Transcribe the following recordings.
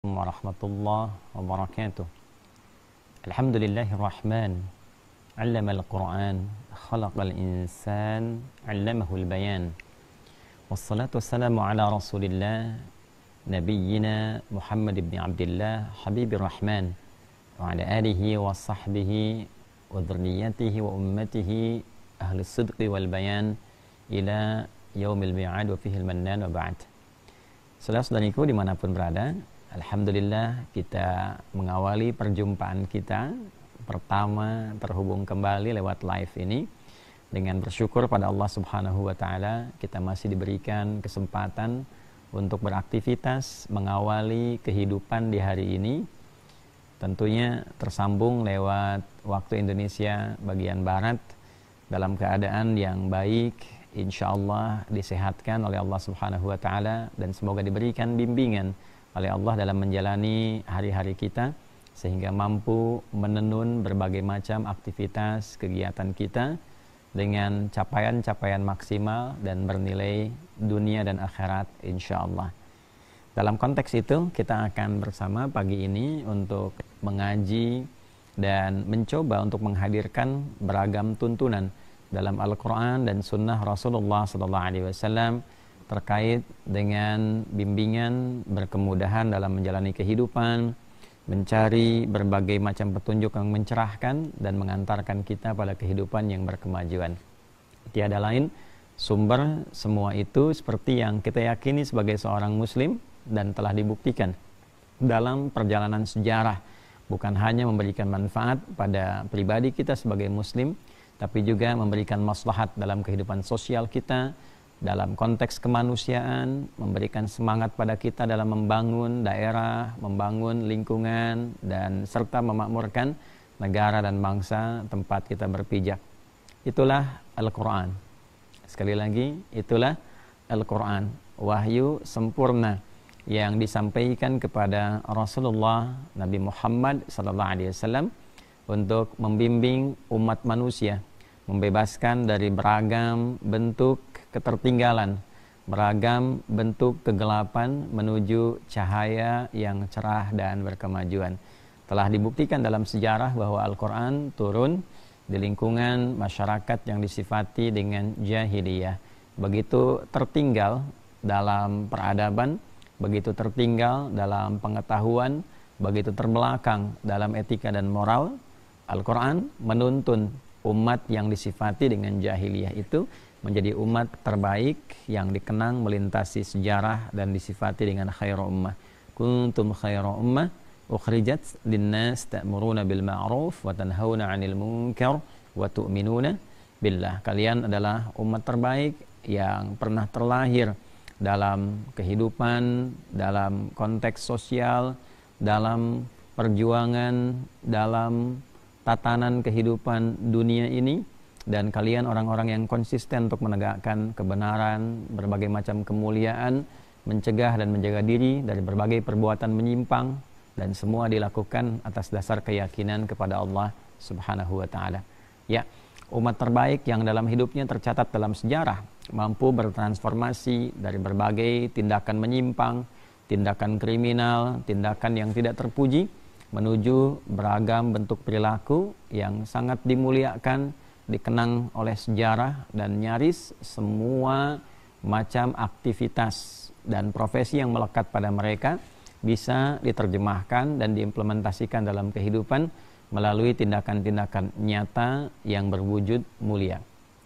Warahmatullahi wabarakatuh. Alhamdulillahirrahman. Allamal Qur'an, khalaqal insan, 'allamahul bayan. Wassalatu wassalamu ala Rasulillah nabiyyina Muhammad ibn Abdullah habibir rahman wa ala alihi wa sahbihi wa dhurriyyatihi wa ummatihi ahli sidqi wal bayan ila yaumil mi'ad wa fihil mannan wa ba'd. Saudara-saudariku dimanapun berada, alhamdulillah kita mengawali perjumpaan kita pertama terhubung kembali lewat live ini dengan bersyukur pada Allah Subhanahu wa taala kita masih diberikan kesempatan untuk beraktivitas mengawali kehidupan di hari ini, tentunya tersambung lewat waktu Indonesia bagian barat dalam keadaan yang baik, insyaallah disehatkan oleh Allah Subhanahu wa taala dan semoga diberikan bimbingan oleh Allah dalam menjalani hari-hari kita sehingga mampu menenun berbagai macam aktivitas kegiatan kita dengan capaian-capaian maksimal dan bernilai dunia dan akhirat insyaallah. Dalam konteks itu kita akan bersama pagi ini untuk mengaji dan mencoba untuk menghadirkan beragam tuntunan dalam Al-Quran dan Sunnah Rasulullah SAW terkait dengan bimbingan berkemudahan dalam menjalani kehidupan, mencari berbagai macam petunjuk yang mencerahkan dan mengantarkan kita pada kehidupan yang berkemajuan. Tiada lain sumber semua itu seperti yang kita yakini sebagai seorang muslim dan telah dibuktikan dalam perjalanan sejarah, bukan hanya memberikan manfaat pada pribadi kita sebagai muslim, tapi juga memberikan maslahat dalam kehidupan sosial kita, dalam konteks kemanusiaan, memberikan semangat pada kita dalam membangun daerah, membangun lingkungan, dan serta memakmurkan negara dan bangsa tempat kita berpijak. Itulah Al-Quran. Sekali lagi, itulah Al-Quran, wahyu sempurna yang disampaikan kepada Rasulullah Nabi Muhammad SAW untuk membimbing umat manusia, membebaskan dari beragam bentuk ketertinggalan, beragam bentuk kegelapan menuju cahaya yang cerah dan berkemajuan. Telah dibuktikan dalam sejarah bahwa Al-Quran turun di lingkungan masyarakat yang disifati dengan jahiliyah. Begitu tertinggal dalam peradaban, begitu tertinggal dalam pengetahuan, begitu terbelakang dalam etika dan moral. Al-Quran menuntun umat yang disifati dengan jahiliyah itu menjadi umat terbaik yang dikenang melintasi sejarah dan disifati dengan khairu ummah. Kuntum khairu ummah ukhrijat linnas ta'muruna bil ma'ruf wa tanhauna 'anil munkar wa tu'minuna billah. Kalian adalah umat terbaik yang pernah terlahir dalam kehidupan, dalam konteks sosial, dalam perjuangan, dalam tatanan kehidupan dunia ini, dan kalian orang-orang yang konsisten untuk menegakkan kebenaran, berbagai macam kemuliaan, mencegah dan menjaga diri dari berbagai perbuatan menyimpang, dan semua dilakukan atas dasar keyakinan kepada Allah Subhanahu wa taala. Ya, umat terbaik yang dalam hidupnya tercatat dalam sejarah mampu bertransformasi dari berbagai tindakan menyimpang, tindakan kriminal, tindakan yang tidak terpuji, menuju beragam bentuk perilaku yang sangat dimuliakan, dikenang oleh sejarah, dan nyaris semua macam aktivitas dan profesi yang melekat pada mereka bisa diterjemahkan dan diimplementasikan dalam kehidupan melalui tindakan-tindakan nyata yang berwujud mulia.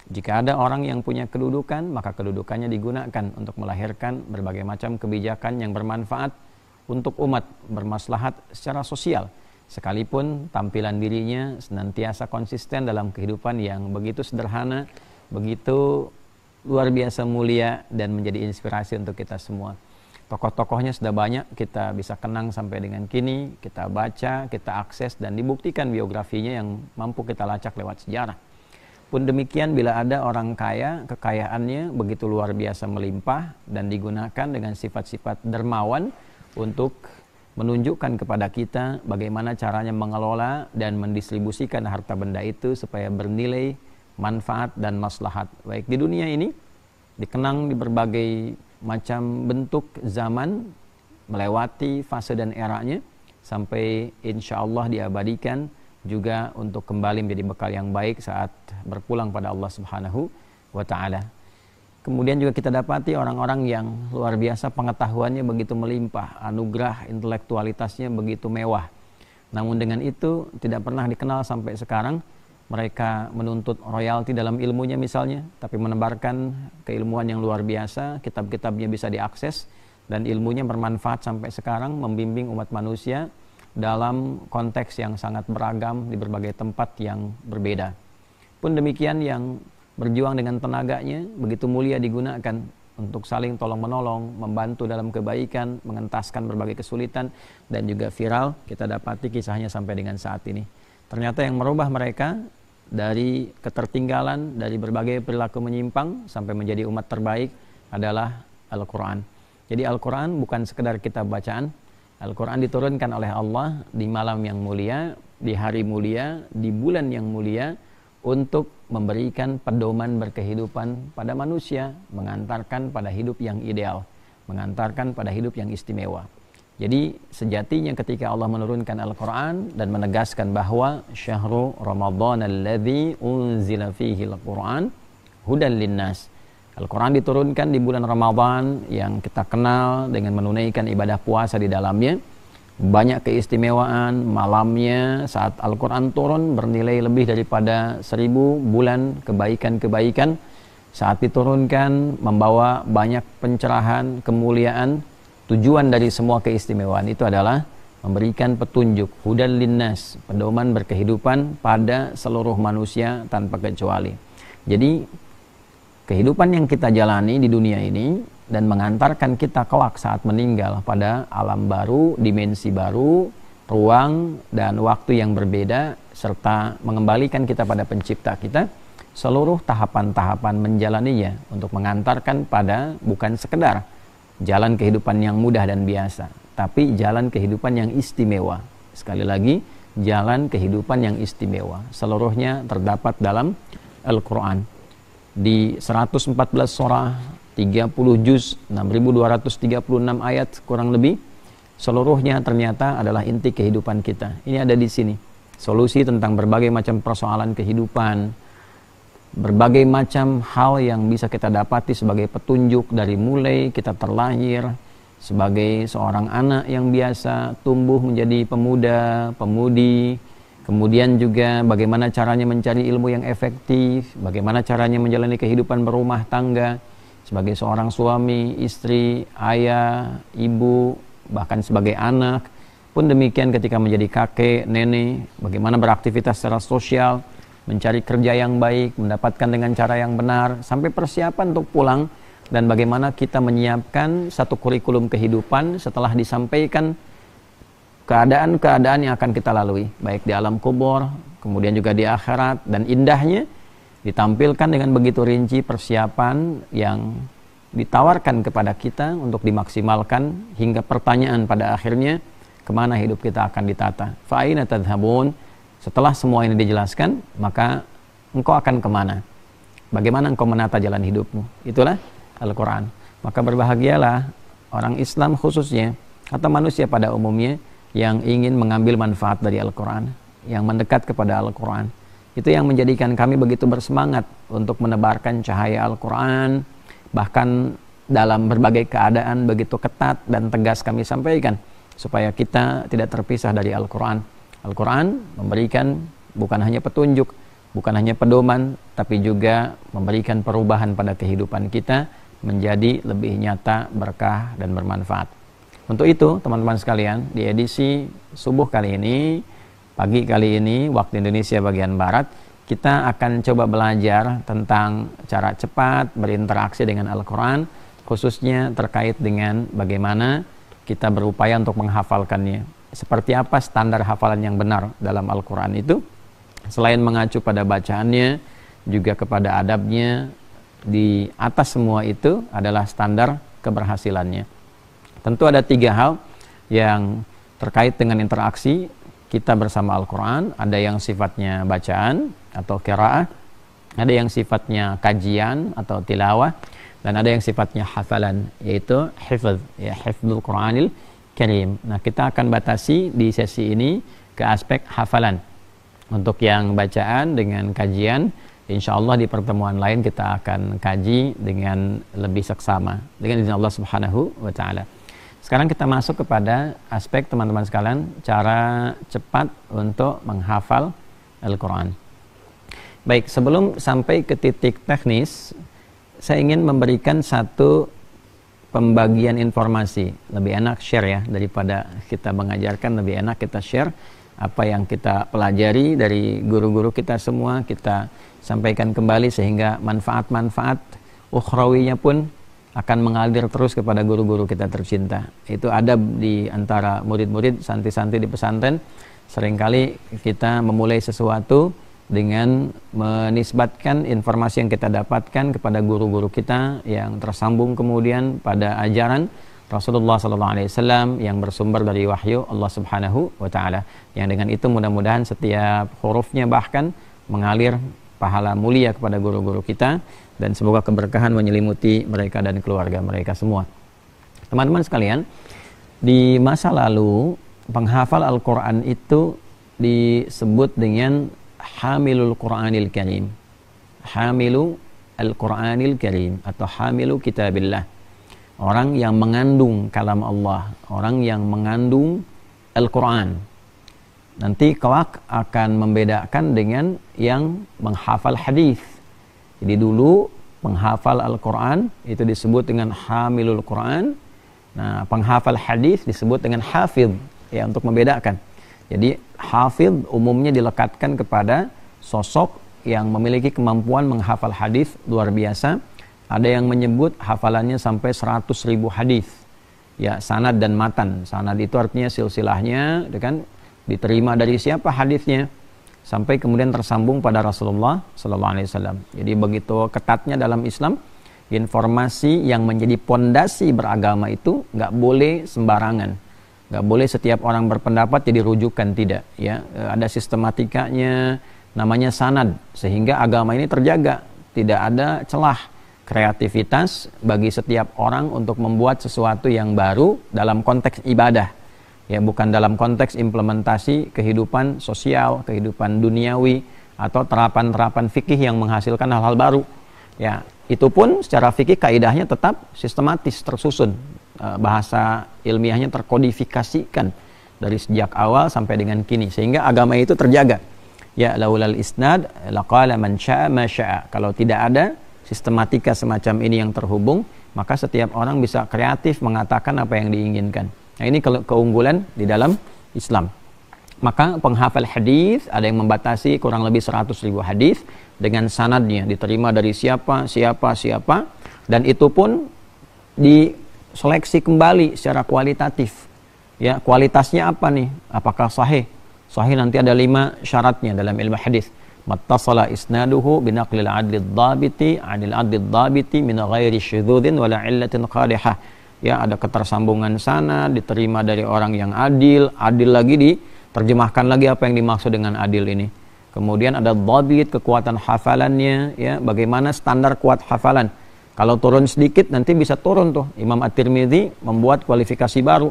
Jika ada orang yang punya kedudukan, maka kedudukannya digunakan untuk melahirkan berbagai macam kebijakan yang bermanfaat untuk umat, bermaslahat secara sosial, sekalipun tampilan dirinya senantiasa konsisten dalam kehidupan yang begitu sederhana, begitu luar biasa mulia dan menjadi inspirasi untuk kita semua. Tokoh-tokohnya sudah banyak kita bisa kenang sampai dengan kini, kita baca, kita akses, dan dibuktikan biografinya yang mampu kita lacak lewat sejarah. Pun demikian, bila ada orang kaya, kekayaannya begitu luar biasa melimpah dan digunakan dengan sifat-sifat dermawan untuk menunjukkan kepada kita bagaimana caranya mengelola dan mendistribusikan harta benda itu supaya bernilai manfaat dan maslahat baik di dunia ini, dikenang di berbagai macam bentuk zaman melewati fase dan eranya sampai insya Allah diabadikan juga untuk kembali menjadi bekal yang baik saat berpulang pada Allah Subhanahu wa Ta'ala. Kemudian juga kita dapati orang-orang yang luar biasa pengetahuannya begitu melimpah, anugerah intelektualitasnya begitu mewah. Namun dengan itu tidak pernah dikenal sampai sekarang mereka menuntut royalti dalam ilmunya misalnya, tapi menebarkan keilmuan yang luar biasa, kitab-kitabnya bisa diakses dan ilmunya bermanfaat sampai sekarang membimbing umat manusia dalam konteks yang sangat beragam di berbagai tempat yang berbeda. Pun demikian yang berjuang dengan tenaganya begitu mulia digunakan untuk saling tolong-menolong, membantu dalam kebaikan, mengentaskan berbagai kesulitan, dan juga viral kita dapati kisahnya sampai dengan saat ini. Ternyata yang merubah mereka dari ketertinggalan, dari berbagai perilaku menyimpang sampai menjadi umat terbaik adalah Al-Quran. Jadi Al-Quran bukan sekedar kitab bacaan. Al-Quran diturunkan oleh Allah di malam yang mulia, di hari mulia, di bulan yang mulia untuk memberikan pedoman berkehidupan pada manusia, mengantarkan pada hidup yang ideal, mengantarkan pada hidup yang istimewa. Jadi sejatinya ketika Allah menurunkan Al-Quran dan menegaskan bahwa syahrul Ramadan alladzi unzila fihi al-Quran hudan linnas. Al-Quran diturunkan di bulan Ramadan yang kita kenal dengan menunaikan ibadah puasa di dalamnya. Banyak keistimewaan malamnya saat Al-Quran turun bernilai lebih daripada 1000 bulan kebaikan-kebaikan. Saat diturunkan membawa banyak pencerahan, kemuliaan. Tujuan dari semua keistimewaan itu adalah memberikan petunjuk hudan linnas, pedoman berkehidupan pada seluruh manusia tanpa kecuali. Jadi kehidupan yang kita jalani di dunia ini dan mengantarkan kita kelak saat meninggal pada alam baru, dimensi baru, ruang dan waktu yang berbeda, serta mengembalikan kita pada pencipta kita, seluruh tahapan-tahapan menjalaninya untuk mengantarkan pada bukan sekedar jalan kehidupan yang mudah dan biasa, tapi jalan kehidupan yang istimewa. Sekali lagi, jalan kehidupan yang istimewa. Seluruhnya terdapat dalam Al-Quran. Di 114 surah, 30 juz, 6236 ayat kurang lebih, seluruhnya ternyata adalah inti kehidupan kita. Ini ada di sini. Solusi tentang berbagai macam persoalan kehidupan, berbagai macam hal yang bisa kita dapati sebagai petunjuk dari mulai kita terlahir sebagai seorang anak yang biasa tumbuh menjadi pemuda, pemudi, kemudian juga bagaimana caranya mencari ilmu yang efektif, bagaimana caranya menjalani kehidupan berumah tangga sebagai seorang suami, istri, ayah, ibu, bahkan sebagai anak. Pun demikian ketika menjadi kakek, nenek, bagaimana beraktivitas secara sosial, mencari kerja yang baik, mendapatkan dengan cara yang benar, sampai persiapan untuk pulang, dan bagaimana kita menyiapkan satu kurikulum kehidupan setelah disampaikan keadaan-keadaan yang akan kita lalui, baik di alam kubur, kemudian juga di akhirat, dan indahnya ditampilkan dengan begitu rinci persiapan yang ditawarkan kepada kita untuk dimaksimalkan hingga pertanyaan pada akhirnya, kemana hidup kita akan ditata. Fa'aina tadhhabun. Setelah semua ini dijelaskan, maka engkau akan kemana? Bagaimana engkau menata jalan hidupmu? Itulah Al-Quran. Maka berbahagialah orang Islam khususnya, atau manusia pada umumnya, yang ingin mengambil manfaat dari Al-Quran, yang mendekat kepada Al-Quran. Itu yang menjadikan kami begitu bersemangat untuk menebarkan cahaya Al-Quran, bahkan dalam berbagai keadaan begitu ketat dan tegas kami sampaikan, supaya kita tidak terpisah dari Al-Quran. Al-Quran memberikan bukan hanya petunjuk, bukan hanya pedoman, tapi juga memberikan perubahan pada kehidupan kita menjadi lebih nyata, berkah, dan bermanfaat. Untuk itu, teman-teman sekalian, di edisi subuh kali ini, pagi kali ini, waktu Indonesia bagian Barat, kita akan coba belajar tentang cara cepat berinteraksi dengan Al-Quran, khususnya terkait dengan bagaimana kita berupaya untuk menghafalkannya. Seperti apa standar hafalan yang benar dalam Al-Quran itu, selain mengacu pada bacaannya, juga kepada adabnya. Di atas semua itu adalah standar keberhasilannya. Tentu ada 3 hal yang terkait dengan interaksi kita bersama Al-Quran. Ada yang sifatnya bacaan atau qiraah, ada yang sifatnya kajian atau tilawah, dan ada yang sifatnya hafalan, yaitu hifz, ya, hifdzul Quranil Karim. Nah, kita akan batasi di sesi ini ke aspek hafalan. Untuk yang bacaan dengan kajian, insya Allah di pertemuan lain kita akan kaji dengan lebih seksama dengan izin Allah Subhanahu wa Ta'ala. Sekarang kita masuk kepada aspek teman-teman sekalian, cara cepat untuk menghafal Al-Quran. Baik, sebelum sampai ke titik teknis, saya ingin memberikan satu pembagian informasi. Lebih enak share ya, daripada kita mengajarkan, lebih enak kita share apa yang kita pelajari dari guru-guru kita semua, kita sampaikan kembali sehingga manfaat-manfaat ukhrawinya pun akan mengalir terus kepada guru-guru kita tercinta. Itu adab di antara murid-murid, santri-santri di pesantren. Seringkali kita memulai sesuatu dengan menisbatkan informasi yang kita dapatkan kepada guru-guru kita yang tersambung kemudian pada ajaran Rasulullah SAW yang bersumber dari wahyu Allah Subhanahu wa Ta'ala. Yang dengan itu mudah-mudahan setiap hurufnya bahkan mengalir pahala mulia kepada guru-guru kita, dan semoga keberkahan menyelimuti mereka dan keluarga mereka semua. Teman-teman sekalian, di masa lalu penghafal Al-Quran itu disebut dengan Hamilul Quranil Karim. Hamilu Al-Quranil Karim atau Hamilu Kitabillah. Orang yang mengandung kalam Allah, orang yang mengandung Al-Quran. Nanti kelak akan membedakan dengan yang menghafal hadis. Jadi dulu penghafal Al-Quran itu disebut dengan Hamilul Quran. Nah, penghafal hadis disebut dengan hafidh, ya, untuk membedakan. Jadi hafidh umumnya dilekatkan kepada sosok yang memiliki kemampuan menghafal hadis luar biasa. Ada yang menyebut hafalannya sampai 100.000 hadis. Ya, sanad dan matan. Sanad itu artinya silsilahnya, kan, diterima dari siapa hadisnya sampai kemudian tersambung pada Rasulullah SAW. Jadi begitu ketatnya dalam Islam, informasi yang menjadi pondasi beragama itu nggak boleh sembarangan. Nggak boleh setiap orang berpendapat jadi rujukan, tidak. Ya, ada sistematikanya, namanya sanad, sehingga agama ini terjaga. Tidak ada celah kreativitas bagi setiap orang untuk membuat sesuatu yang baru dalam konteks ibadah, ya, bukan dalam konteks implementasi kehidupan sosial, kehidupan duniawi, atau terapan-terapan fikih yang menghasilkan hal-hal baru. Ya, itu pun secara fikih kaidahnya tetap sistematis, tersusun, bahasa ilmiahnya terkodifikasikan dari sejak awal sampai dengan kini, sehingga agama itu terjaga. Ya, laulal isnad laqala man syaa ma syaa. Kalau tidak ada sistematika semacam ini yang terhubung, maka setiap orang bisa kreatif mengatakan apa yang diinginkan. Nah, ini keunggulan di dalam Islam. Maka penghafal hadis ada yang membatasi kurang lebih 100.000 hadis dengan sanadnya diterima dari siapa, dan itu pun diseleksi kembali secara kualitatif. Ya, kualitasnya apa nih? Apakah sahih? Sahih nanti ada 5 syaratnya dalam ilmu hadis. Mattasala isnaduhu binaqlil adlid dhabiti anil adlid dhabiti min ghairi syudzudin wala illatin qadihah. Ya, ada ketersambungan sana, diterima dari orang yang adil lagi diterjemahkan lagi apa yang dimaksud dengan adil ini. Kemudian ada dhabit, kekuatan hafalannya, ya, bagaimana standar kuat hafalan. Kalau turun sedikit nanti bisa turun tuh. Imam At-Tirmidzi membuat kualifikasi baru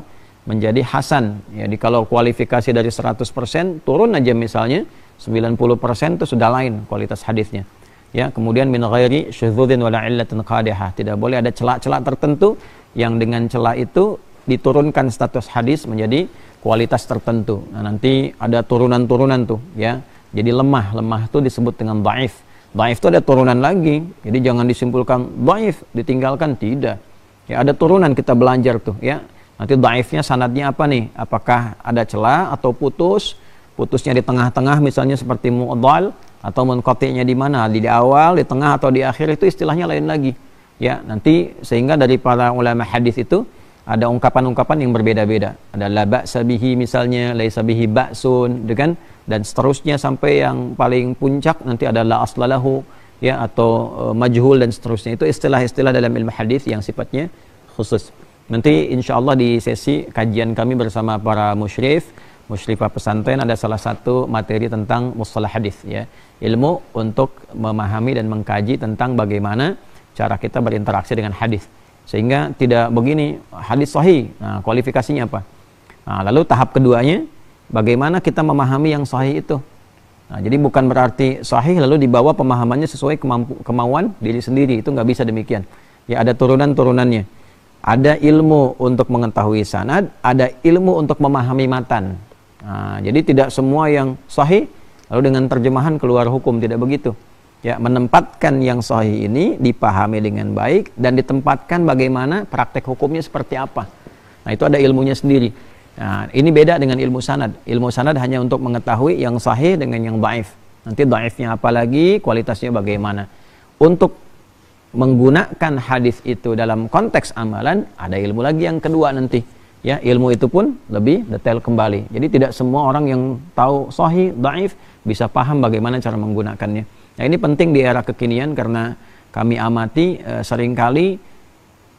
menjadi hasan. Jadi kalau kualifikasi dari 100% turun aja misalnya 90% itu sudah lain kualitas hadisnya. Ya, kemudian min ghairi syudzudin wala illatin qadihah. Tidak boleh ada celah-celah tertentu yang dengan celah itu diturunkan status hadis menjadi kualitas tertentu. Nah, nanti ada turunan-turunan tuh, ya. Jadi lemah itu disebut dengan dhaif. Dhaif itu ada turunan lagi. Jadi jangan disimpulkan dhaif ditinggalkan, tidak. Ya, ada turunan, kita belajar tuh, ya. Nanti dhaifnya sanadnya apa nih? Apakah ada celah atau putusnya di tengah-tengah misalnya seperti mu'dhal, atau munqati'nya di mana? Di awal, di tengah, atau di akhir, itu istilahnya lain lagi. Ya, nanti sehingga dari para ulama hadis itu ada ungkapan-ungkapan yang berbeda-beda. Ada la ba'sa bihi misalnya, laisa bihi ba'sun, kan? Dan seterusnya sampai yang paling puncak nanti ada la aslalahu, ya, atau majhul dan seterusnya. Itu istilah-istilah dalam ilmu hadis yang sifatnya khusus. Nanti insyaallah di sesi kajian kami bersama para musyrifah pesantren ada salah satu materi tentang mustalah hadis, ya, ilmu untuk memahami dan mengkaji tentang bagaimana cara kita berinteraksi dengan hadis, sehingga tidak begini hadis sahih. Nah, kualifikasinya apa? Nah, lalu tahap keduanya, bagaimana kita memahami yang sahih itu. Nah, jadi bukan berarti sahih lalu dibawa pemahamannya sesuai kemauan diri sendiri, itu nggak bisa demikian. Ya, ada turunan-turunannya. Ada ilmu untuk mengetahui sanad, ada ilmu untuk memahami matan. Nah, jadi tidak semua yang sahih lalu dengan terjemahan keluar hukum, tidak begitu. Ya, menempatkan yang sahih ini dipahami dengan baik dan ditempatkan bagaimana praktek hukumnya seperti apa. Nah, itu ada ilmunya sendiri. Nah, ini beda dengan ilmu sanad. Ilmu sanad hanya untuk mengetahui yang sahih dengan yang dhaif. Nanti dhaifnya apa lagi, kualitasnya bagaimana. Untuk menggunakan hadis itu dalam konteks amalan, ada ilmu lagi yang kedua nanti. Ya, ilmu itu pun lebih detail kembali. Jadi tidak semua orang yang tahu sahih, dhaif bisa paham bagaimana cara menggunakannya. Nah, ini penting di era kekinian karena kami amati seringkali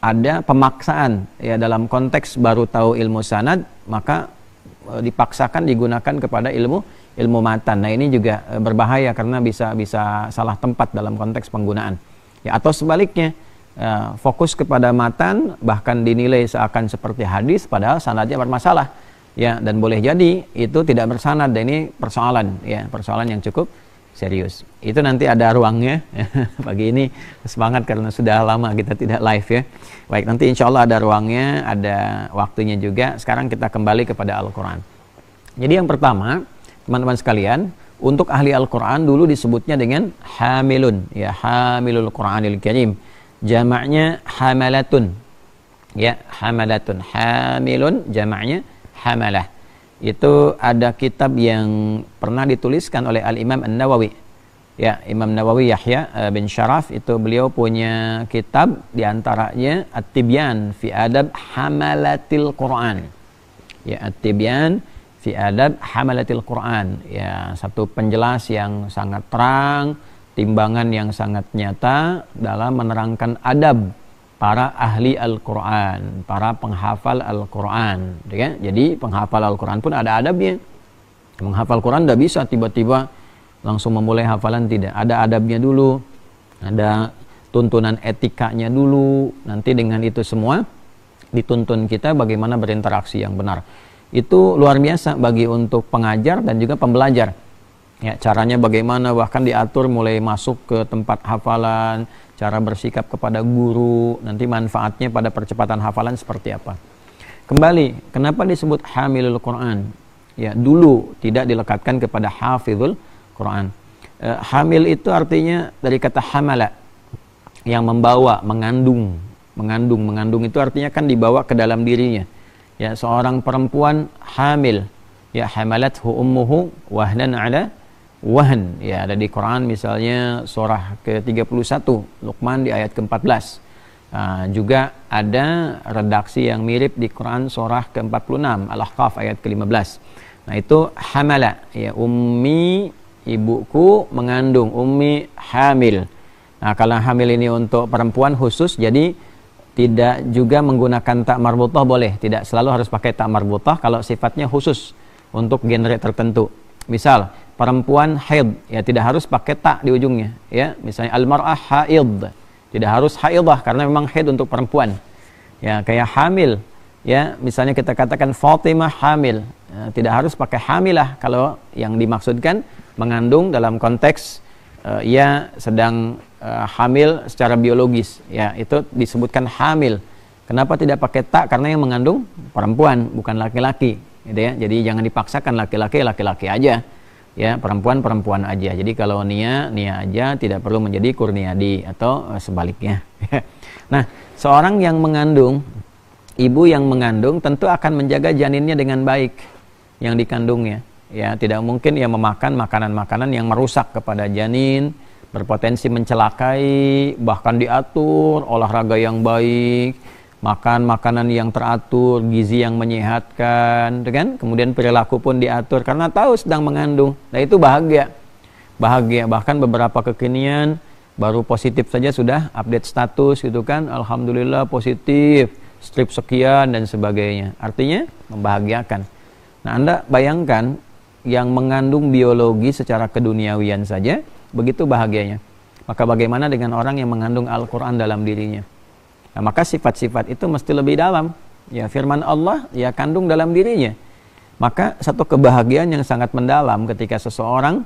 ada pemaksaan ya dalam konteks baru tahu ilmu sanad, maka dipaksakan digunakan kepada ilmu matan. Nah, ini juga berbahaya karena bisa salah tempat dalam konteks penggunaan. Ya, atau sebaliknya, fokus kepada matan bahkan dinilai seakan seperti hadis padahal sanadnya bermasalah. Ya, dan boleh jadi itu tidak bersanad, dan ini persoalan yang cukup serius. Itu nanti ada ruangnya. Pagi ini semangat karena sudah lama kita tidak live ya. Baik, nanti insya Allah ada ruangnya, ada waktunya juga. Sekarang kita kembali kepada Al-Quran. Jadi yang pertama, teman-teman sekalian, untuk ahli Al-Quran dulu disebutnya dengan hamilun. Ya, hamilul Quranil Karim. Jamaknya hamalatun. Ya, hamalatun. Hamilun, jamaknya hamalah. Itu ada kitab yang pernah dituliskan oleh Al-Imam An-Nawawi. Ya, Imam Nawawi Yahya bin Syaraf, itu beliau punya kitab diantaranya At-Tibyan fi Adab Hamalatil Quran. Ya, At-Tibyan fi Adab Hamalatil Quran. Ya, satu penjelas yang sangat terang, timbangan yang sangat nyata dalam menerangkan adab para ahli Al-Quran, para penghafal Al-Quran. Ya? Jadi penghafal Al-Quran pun ada adabnya. Menghafal Quran tidak bisa tiba-tiba langsung memulai hafalan, tidak. Ada adabnya dulu, ada tuntunan etikanya dulu. Nanti dengan itu semua dituntun kita bagaimana berinteraksi yang benar. Itu luar biasa bagi untuk pengajar dan juga pembelajar. Ya, caranya bagaimana, bahkan diatur mulai masuk ke tempat hafalan, cara bersikap kepada guru, nanti manfaatnya pada percepatan hafalan seperti apa. Kembali, kenapa disebut hamilul Quran? Ya, dulu tidak dilekatkan kepada hafizul Quran. Hamil itu artinya dari kata hamala, yang membawa, mengandung. Mengandung itu artinya kan dibawa ke dalam dirinya. Ya, seorang perempuan hamil, ya, hamalathu ummuhu wahnan ala wahn. Ya, ada di Quran misalnya surah ke-31 Luqman di ayat ke-14. Juga ada redaksi yang mirip di Quran surah ke-46 Al-Ahqaf ayat ke-15. Nah, itu hamala, ya, ummi, ibuku mengandung, ummi hamil. Nah, kalau hamil ini untuk perempuan khusus, jadi tidak juga menggunakan tak marbutah boleh, tidak selalu harus pakai tak marbutah kalau sifatnya khusus untuk genre tertentu. Misal perempuan haid, ya tidak harus pakai tak di ujungnya, ya. Misalnya al-mar'ah haid, tidak harus haidah karena memang haid untuk perempuan. Ya, kayak hamil, ya, misalnya kita katakan Fatimah hamil, ya, tidak harus pakai hamilah kalau yang dimaksudkan mengandung dalam konteks ia sedang hamil secara biologis, ya, itu disebutkan hamil. Kenapa tidak pakai tak? Karena yang mengandung perempuan, bukan laki-laki, gitu ya. Jadi jangan dipaksakan laki-laki aja, ya, perempuan aja. Jadi kalau nia aja, tidak perlu menjadi kurniadi atau sebaliknya. Nah, seorang yang mengandung, ibu yang mengandung tentu akan menjaga janinnya dengan baik yang dikandungnya. Ya, tidak mungkin ia memakan makanan-makanan yang merusak kepada janin, berpotensi mencelakai, bahkan diatur olahraga yang baik, makan makanan yang teratur, gizi yang menyehatkan, kan? Kemudian perilaku pun diatur karena tahu sedang mengandung. Nah, itu bahagia. Bahkan beberapa kekinian baru positif saja sudah update status gitu kan, alhamdulillah positif, strip sekian dan sebagainya. Artinya membahagiakan. Nah, Anda bayangkan yang mengandung biologi secara keduniawian saja begitu bahagianya. Maka bagaimana dengan orang yang mengandung Al-Quran dalam dirinya? Nah, maka sifat-sifat itu mesti lebih dalam. Ya, firman Allah ya kandung dalam dirinya. Maka satu kebahagiaan yang sangat mendalam ketika seseorang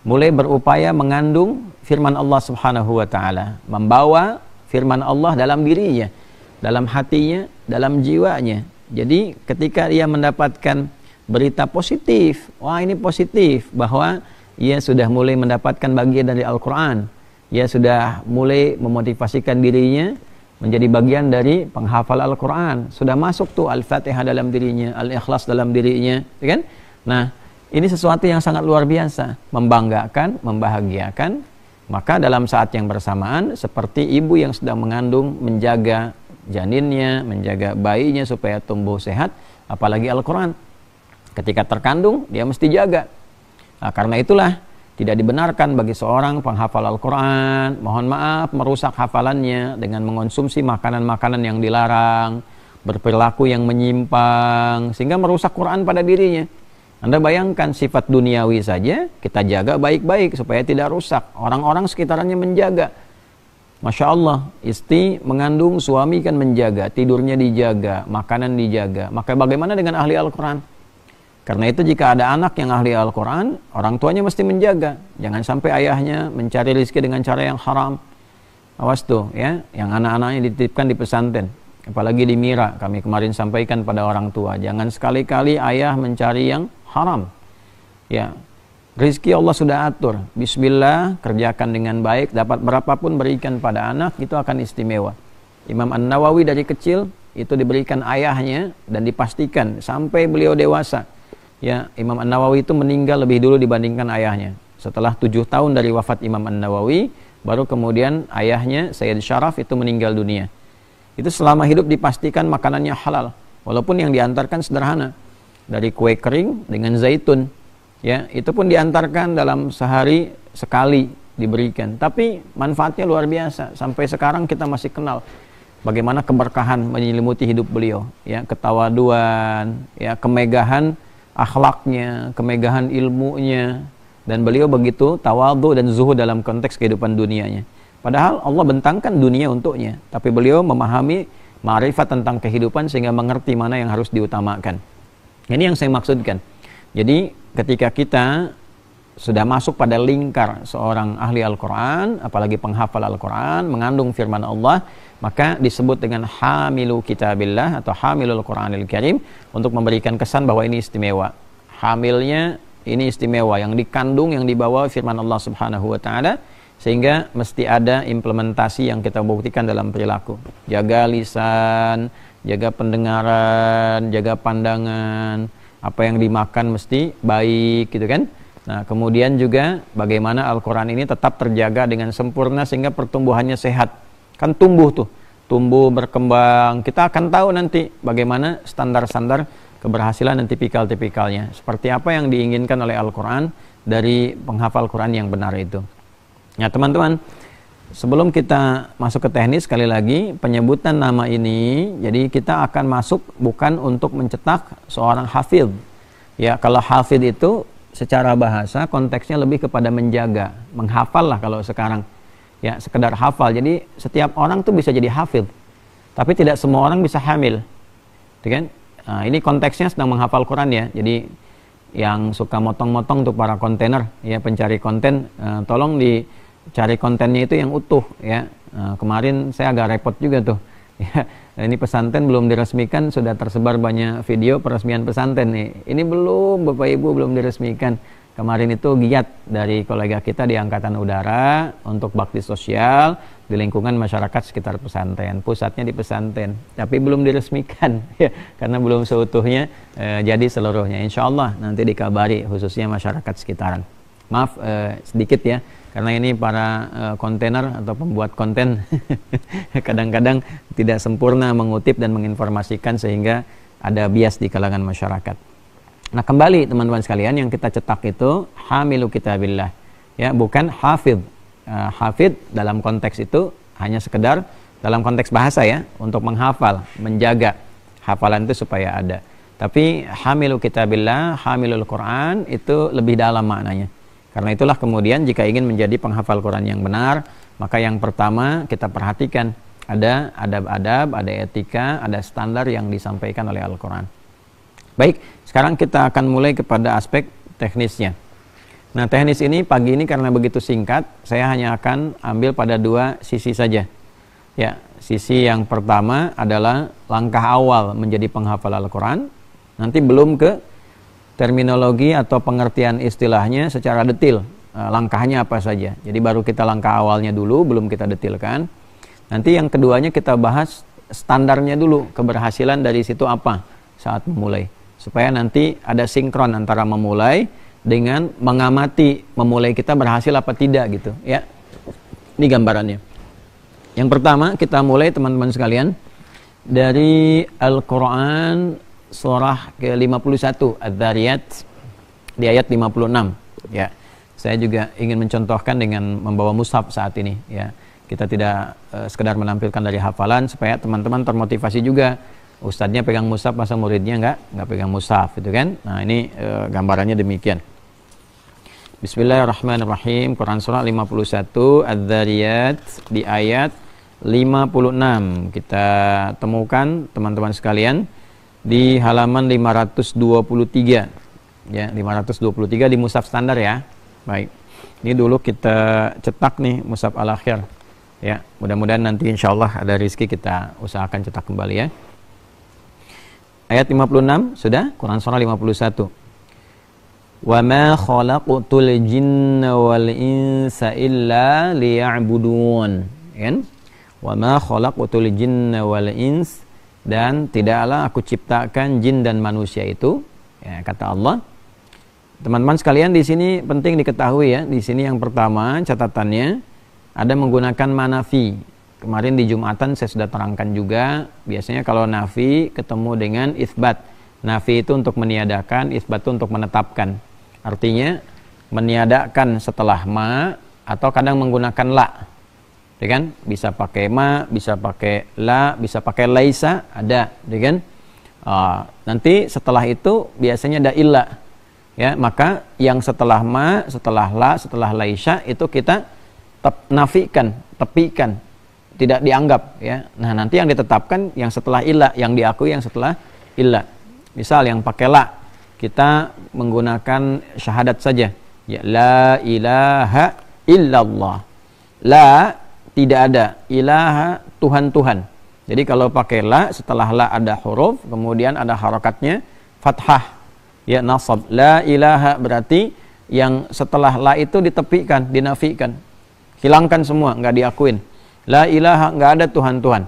mulai berupaya mengandung firman Allah Subhanahu wa taala, membawa firman Allah dalam dirinya, dalam hatinya, dalam jiwanya. Jadi ketika ia mendapatkan berita positif, wah ini positif, bahwa ia sudah mulai mendapatkan bagian dari Al-Quran, ia sudah mulai memotivasikan dirinya menjadi bagian dari penghafal Al-Quran, sudah masuk tuh Al-Fatihah dalam dirinya, Al-Ikhlas dalam dirinya, kan? Nah, ini sesuatu yang sangat luar biasa, membanggakan, membahagiakan. Maka dalam saat yang bersamaan, seperti ibu yang sedang mengandung, menjaga janinnya, menjaga bayinya supaya tumbuh sehat, apalagi Al-Quran. Ketika terkandung, dia mesti jaga. Nah, karena itulah tidak dibenarkan bagi seorang penghafal Al-Quran, mohon maaf, merusak hafalannya dengan mengonsumsi makanan-makanan yang dilarang, berperilaku yang menyimpang, sehingga merusak Quran pada dirinya. Anda bayangkan sifat duniawi saja kita jaga baik-baik supaya tidak rusak. Orang-orang sekitarnya menjaga. Masya Allah, istri mengandung, suami kan menjaga, tidurnya dijaga, makanan dijaga. Maka bagaimana dengan ahli Al-Quran? Karena itu jika ada anak yang ahli Al-Quran, orang tuanya mesti menjaga. Jangan sampai ayahnya mencari rezeki dengan cara yang haram. Awas tuh ya, yang anak-anaknya dititipkan di pesantren. Apalagi di Mira, kami kemarin sampaikan pada orang tua. Jangan sekali-kali ayah mencari yang haram. Ya, rezeki Allah sudah atur. Bismillah, kerjakan dengan baik. Dapat berapapun berikan pada anak, itu akan istimewa. Imam An-Nawawi dari kecil itu diberikan ayahnya dan dipastikan sampai beliau dewasa. Ya, Imam An-Nawawi itu meninggal lebih dulu dibandingkan ayahnya. Setelah 7 tahun dari wafat Imam An-Nawawi, baru kemudian ayahnya Sayyid Syaraf itu meninggal dunia. Itu selama hidup dipastikan makanannya halal, walaupun yang diantarkan sederhana. Dari kue kering dengan zaitun, ya itu pun diantarkan dalam sehari sekali diberikan, tapi manfaatnya luar biasa. Sampai sekarang kita masih kenal bagaimana keberkahan menyelimuti hidup beliau, ya, ketawaduan, ya, kemegahan akhlaknya, kemegahan ilmunya, dan beliau begitu tawadhu dan zuhud dalam konteks kehidupan dunianya. Padahal Allah bentangkan dunia untuknya, tapi beliau memahami ma'rifat tentang kehidupan sehingga mengerti mana yang harus diutamakan. Ini yang saya maksudkan. Jadi ketika kita sudah masuk pada lingkar seorang ahli Al-Quran, apalagi penghafal Al-Quran, mengandung firman Allah, maka disebut dengan hamilu kitabillah atau hamilul Quranil Karim, untuk memberikan kesan bahwa ini istimewa. Hamilnya ini istimewa, yang dikandung, yang dibawa firman Allah Subhanahu wa taala, sehingga mesti ada implementasi yang kita buktikan dalam perilaku. Jaga lisan, jaga pendengaran, jaga pandangan, apa yang dimakan mesti baik, gitu kan. Nah, kemudian juga bagaimana Al-Quran ini tetap terjaga dengan sempurna sehingga pertumbuhannya sehat. Kan tumbuh tuh, tumbuh berkembang. Kita akan tahu nanti bagaimana standar-standar keberhasilan dan tipikal-tipikalnya. Seperti apa yang diinginkan oleh Al-Quran dari penghafal Quran yang benar itu. Nah, teman-teman, sebelum kita masuk ke teknis, sekali lagi penyebutan nama ini, jadi kita akan masuk bukan untuk mencetak seorang hafidh. Ya, kalau hafidh itu secara bahasa konteksnya lebih kepada menjaga, menghafal lah kalau sekarang. Ya, sekedar hafal. Jadi setiap orang tuh bisa jadi hafidh, tapi tidak semua orang bisa hamil. Kan? Nah, ini konteksnya sedang menghafal Quran ya. Jadi yang suka motong-motong untuk para kontainer, ya, pencari konten, tolong dicari kontennya itu yang utuh, ya. Kemarin saya agak repot juga tuh. Ya, ini pesantren belum diresmikan, sudah tersebar banyak video peresmian pesantren nih. Ini belum, Bapak Ibu, belum diresmikan. Kemarin itu giat dari kolega kita di Angkatan Udara untuk bakti sosial di lingkungan masyarakat sekitar pesantren. Pusatnya di pesantren, tapi belum diresmikan, ya, karena belum seutuhnya jadi seluruhnya. Insya Allah nanti dikabari, khususnya masyarakat sekitaran. Maaf sedikit ya, karena ini para kontainer atau pembuat konten kadang-kadang tidak sempurna mengutip dan menginformasikan sehingga ada bias di kalangan masyarakat. Nah, kembali teman-teman sekalian, yang kita cetak itu hamilu kitabillah, ya, bukan hafidh. Hafidh dalam konteks itu hanya sekedar dalam konteks bahasa, ya, untuk menghafal, menjaga hafalan itu supaya ada. Tapi hamilu kitabillah, hamilul Quran itu lebih dalam maknanya. Karena itulah kemudian jika ingin menjadi penghafal Quran yang benar, maka yang pertama kita perhatikan ada adab-adab, ada etika, ada standar yang disampaikan oleh Al-Quran. Baik, sekarang kita akan mulai kepada aspek teknisnya. Nah, teknis ini pagi ini karena begitu singkat, saya hanya akan ambil pada dua sisi saja. Ya, sisi yang pertama adalah langkah awal menjadi penghafal Al-Quran. Nanti belum ke terminologi atau pengertian istilahnya secara detail. Langkahnya apa saja. Jadi baru kita langkah awalnya dulu, belum kita detailkan. Nanti yang keduanya kita bahas standarnya dulu, keberhasilan dari situ apa saat memulai. Supaya nanti ada sinkron antara memulai dengan mengamati memulai kita berhasil apa tidak gitu ya. Ini gambarannya. Yang pertama kita mulai teman-teman sekalian dari Al-Quran surah ke-51 Adz-Dzariyat di ayat 56 ya. Saya juga ingin mencontohkan dengan membawa mushaf saat ini ya. Kita tidak sekedar menampilkan dari hafalan supaya teman-teman termotivasi juga. Ustadznya pegang mushaf, masa muridnya nggak pegang mushaf gitu kan. Nah ini gambarannya demikian. Bismillahirrahmanirrahim. Quran surah 51 Adz-Dzariyat di ayat 56. Kita temukan teman-teman sekalian di halaman 523 ya, 523 di mushaf standar ya. Baik. Ini dulu kita cetak nih mushaf Al-Akhir ya. Mudah-mudahan nanti insyaallah ada rezeki kita usahakan cetak kembali ya. Ayat 56 sudah, Quran surah 51. Wa ma khalaqtul jinna wal insa illa liya'budun. Kan? Wa ma khalaqtul jinna wal ins, dan tidaklah aku ciptakan jin dan manusia itu, ya, kata Allah. Teman-teman sekalian di sini penting diketahui ya, di sini yang pertama catatannya ada menggunakan manafi. Kemarin di Jumatan saya sudah terangkan juga, biasanya kalau nafi ketemu dengan isbat. Nafi itu untuk meniadakan, isbat itu untuk menetapkan. Artinya meniadakan setelah ma, atau kadang menggunakan la. Ya kan? Bisa pakai ma, bisa pakai la, bisa pakai laisa, ada, ya kan? Nanti setelah itu biasanya ada illa. Ya, maka yang setelah ma, setelah la, setelah laisa itu kita nafikan, tepikan. Tidak dianggap ya. Nah, nanti yang ditetapkan yang setelah illa, yang diakui yang setelah illa. Misal yang pakai la, kita menggunakan syahadat saja. Ya, la ilaha illallah. La tidak ada, ilaha Tuhan-Tuhan. Jadi kalau pakai la, setelah la ada huruf, kemudian ada harakatnya fathah. Ya, nasab. La ilaha berarti yang setelah la itu ditepikan, dinafikan. Hilangkan semua, nggak diakuin. La ilaha, nggak ada Tuhan-Tuhan.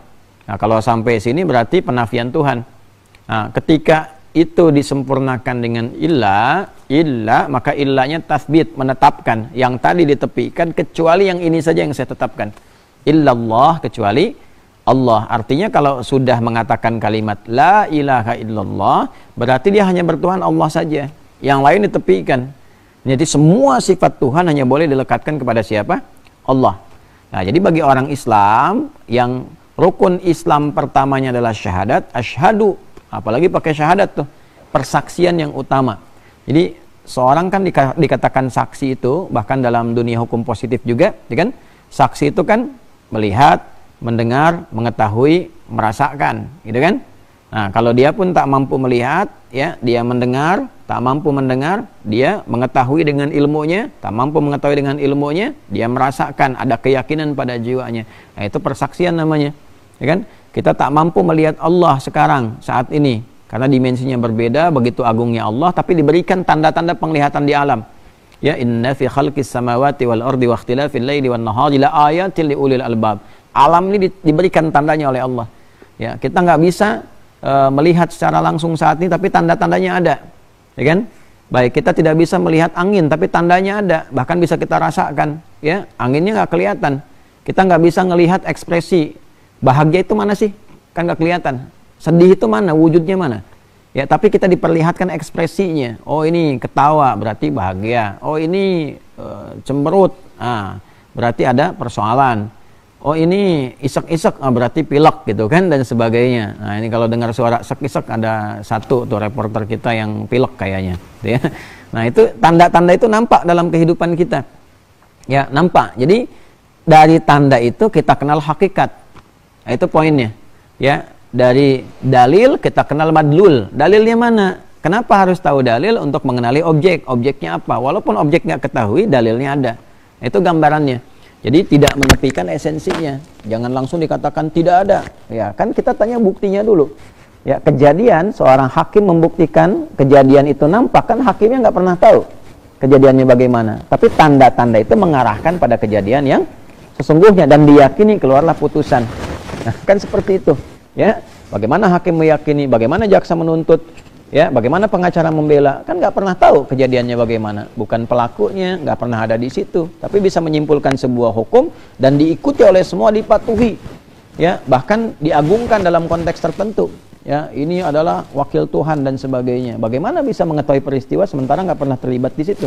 Nah, kalau sampai sini berarti penafian Tuhan. Nah, ketika itu disempurnakan dengan illa, maka illanya tasbit, menetapkan. Yang tadi ditepikan, kecuali yang ini saja yang saya tetapkan. Illallah, kecuali Allah. Artinya kalau sudah mengatakan kalimat la ilaha illallah, berarti dia hanya bertuhan Allah saja. Yang lain ditepikan. Jadi semua sifat Tuhan hanya boleh dilekatkan kepada siapa? Allah. Nah, jadi bagi orang Islam yang rukun Islam pertamanya adalah syahadat, asyhadu, apalagi pakai syahadat tuh, persaksian yang utama. Jadi seorang kan dikatakan saksi itu, bahkan dalam dunia hukum positif juga, ya kan? Saksi itu kan melihat, mendengar, mengetahui, merasakan, gitu kan? Nah, kalau dia pun tak mampu melihat, ya, dia mendengar, tak mampu mendengar, dia mengetahui dengan ilmunya, tak mampu mengetahui dengan ilmunya, dia merasakan, ada keyakinan pada jiwanya. Nah, itu persaksian namanya. Ya kan? Kita tak mampu melihat Allah sekarang, saat ini, karena dimensinya berbeda, begitu agungnya Allah, tapi diberikan tanda-tanda penglihatan di alam. Ya, inna fi khalqis samawati wal ardi wa ikhtilafil laili wan nahari la ayatin liulil albab. Alam ini diberikan tandanya oleh Allah. Ya, kita nggak bisa melihat secara langsung saat ini, tapi tanda-tandanya ada, ya kan? Baik, kita tidak bisa melihat angin, tapi tandanya ada, bahkan bisa kita rasakan, ya, anginnya nggak kelihatan. Kita nggak bisa melihat ekspresi bahagia itu mana sih, kan nggak kelihatan. Sedih itu mana, wujudnya mana, ya, tapi kita diperlihatkan ekspresinya. Oh, ini ketawa, berarti bahagia. Oh, ini cemberut, berarti ada persoalan. Oh, ini isek-isek, berarti pilek gitu kan, dan sebagainya. Nah, ini kalau dengar suara isek-isek, ada satu tuh reporter kita yang pilek kayaknya, ya. Nah, itu tanda-tanda itu nampak dalam kehidupan kita, ya, nampak. Jadi dari tanda itu kita kenal hakikat. Nah, itu poinnya, ya. Dari dalil kita kenal madlul. Dalilnya mana? Kenapa harus tahu dalil? Untuk mengenali objek. Objeknya apa? Walaupun objek nggak ketahui, dalilnya ada. Itu gambarannya. Jadi tidak menepikan esensinya. Jangan langsung dikatakan tidak ada. Ya, kan kita tanya buktinya dulu. Ya, kejadian seorang hakim membuktikan kejadian itu nampak, kan hakimnya nggak pernah tahu kejadiannya bagaimana. Tapi tanda-tanda itu mengarahkan pada kejadian yang sesungguhnya dan diyakini, keluarlah putusan. Nah, kan seperti itu. Ya, bagaimana hakim meyakini, bagaimana jaksa menuntut, ya, bagaimana pengacara membela, kan nggak pernah tahu kejadiannya bagaimana. Bukan pelakunya, nggak pernah ada di situ, tapi bisa menyimpulkan sebuah hukum dan diikuti oleh semua, dipatuhi, ya, bahkan diagungkan dalam konteks tertentu. Ya, ini adalah wakil Tuhan dan sebagainya. Bagaimana bisa mengetahui peristiwa sementara nggak pernah terlibat di situ?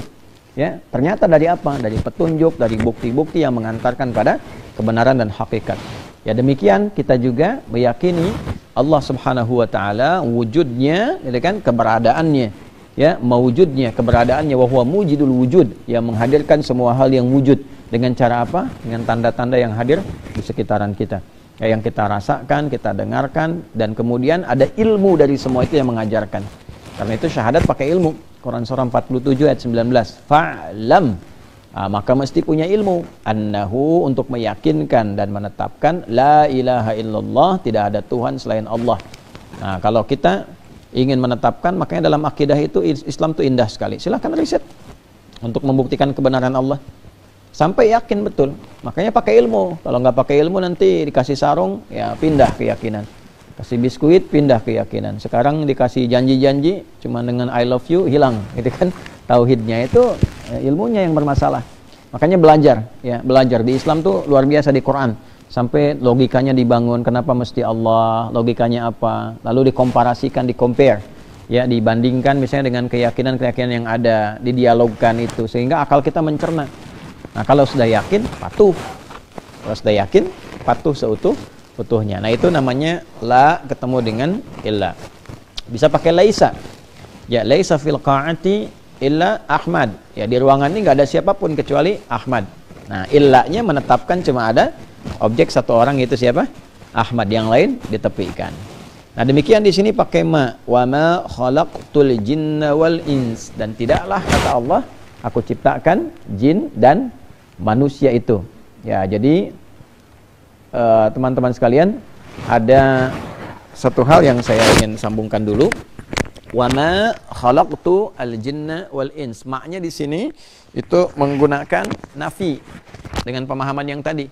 Ya, ternyata dari apa? Dari petunjuk, dari bukti-bukti yang mengantarkan pada kebenaran dan hakikat. Ya, demikian kita juga meyakini Allah Subhanahu wa taala wujudnya, ya kan, keberadaannya, ya, mewujudnya, keberadaannya, wa huwa mujidul wujud, yang menghadirkan semua hal yang wujud. Dengan cara apa? Dengan tanda-tanda yang hadir di sekitaran kita. Ya, yang kita rasakan, kita dengarkan, dan kemudian ada ilmu dari semua itu yang mengajarkan. Karena itu syahadat pakai ilmu. Quran surah 47 ayat 19. Fa'lam. Maka mesti punya ilmu. Annahu, untuk meyakinkan dan menetapkan la ilaha illallah, tidak ada Tuhan selain Allah. Nah, kalau kita ingin menetapkan, makanya dalam akidah itu Islam itu indah sekali. Silahkan riset untuk membuktikan kebenaran Allah. Sampai yakin betul. Makanya pakai ilmu. Kalau nggak pakai ilmu nanti dikasih sarung, ya pindah keyakinan. Kasih biskuit, pindah keyakinan. Sekarang dikasih janji-janji, cuma dengan I love you, hilang. Gitu kan. Tauhidnya itu, ilmunya yang bermasalah. Makanya belajar. Ya, belajar. Di Islam tuh luar biasa di Quran. Sampai logikanya dibangun. Kenapa mesti Allah? Logikanya apa? Lalu dikomparasikan, di-compare. Ya, dibandingkan misalnya dengan keyakinan-keyakinan yang ada. Didialogkan itu. Sehingga akal kita mencerna. Nah, kalau sudah yakin, patuh. Kalau sudah yakin, patuh seutuhnya. Nah, itu namanya la ketemu dengan illa. Bisa pakai laisa. Ya, laisa fil qa'ati illa Ahmad. Ya, di ruangan ini nggak ada siapapun kecuali Ahmad. Nah, illanya menetapkan cuma ada objek satu orang, yaitu siapa? Ahmad. Yang lain ditepikan. Nah, demikian di sini pakai ma. Wa ma khalaqtul jinna wal ins. Dan tidaklah, kata Allah, aku ciptakan jin dan manusia itu. Ya, jadi teman-teman sekalian, ada satu hal yang saya ingin sambungkan dulu. Wa ma khalaqtu al-jinna wal ins. Maknya di sini itu menggunakan nafi dengan pemahaman yang tadi.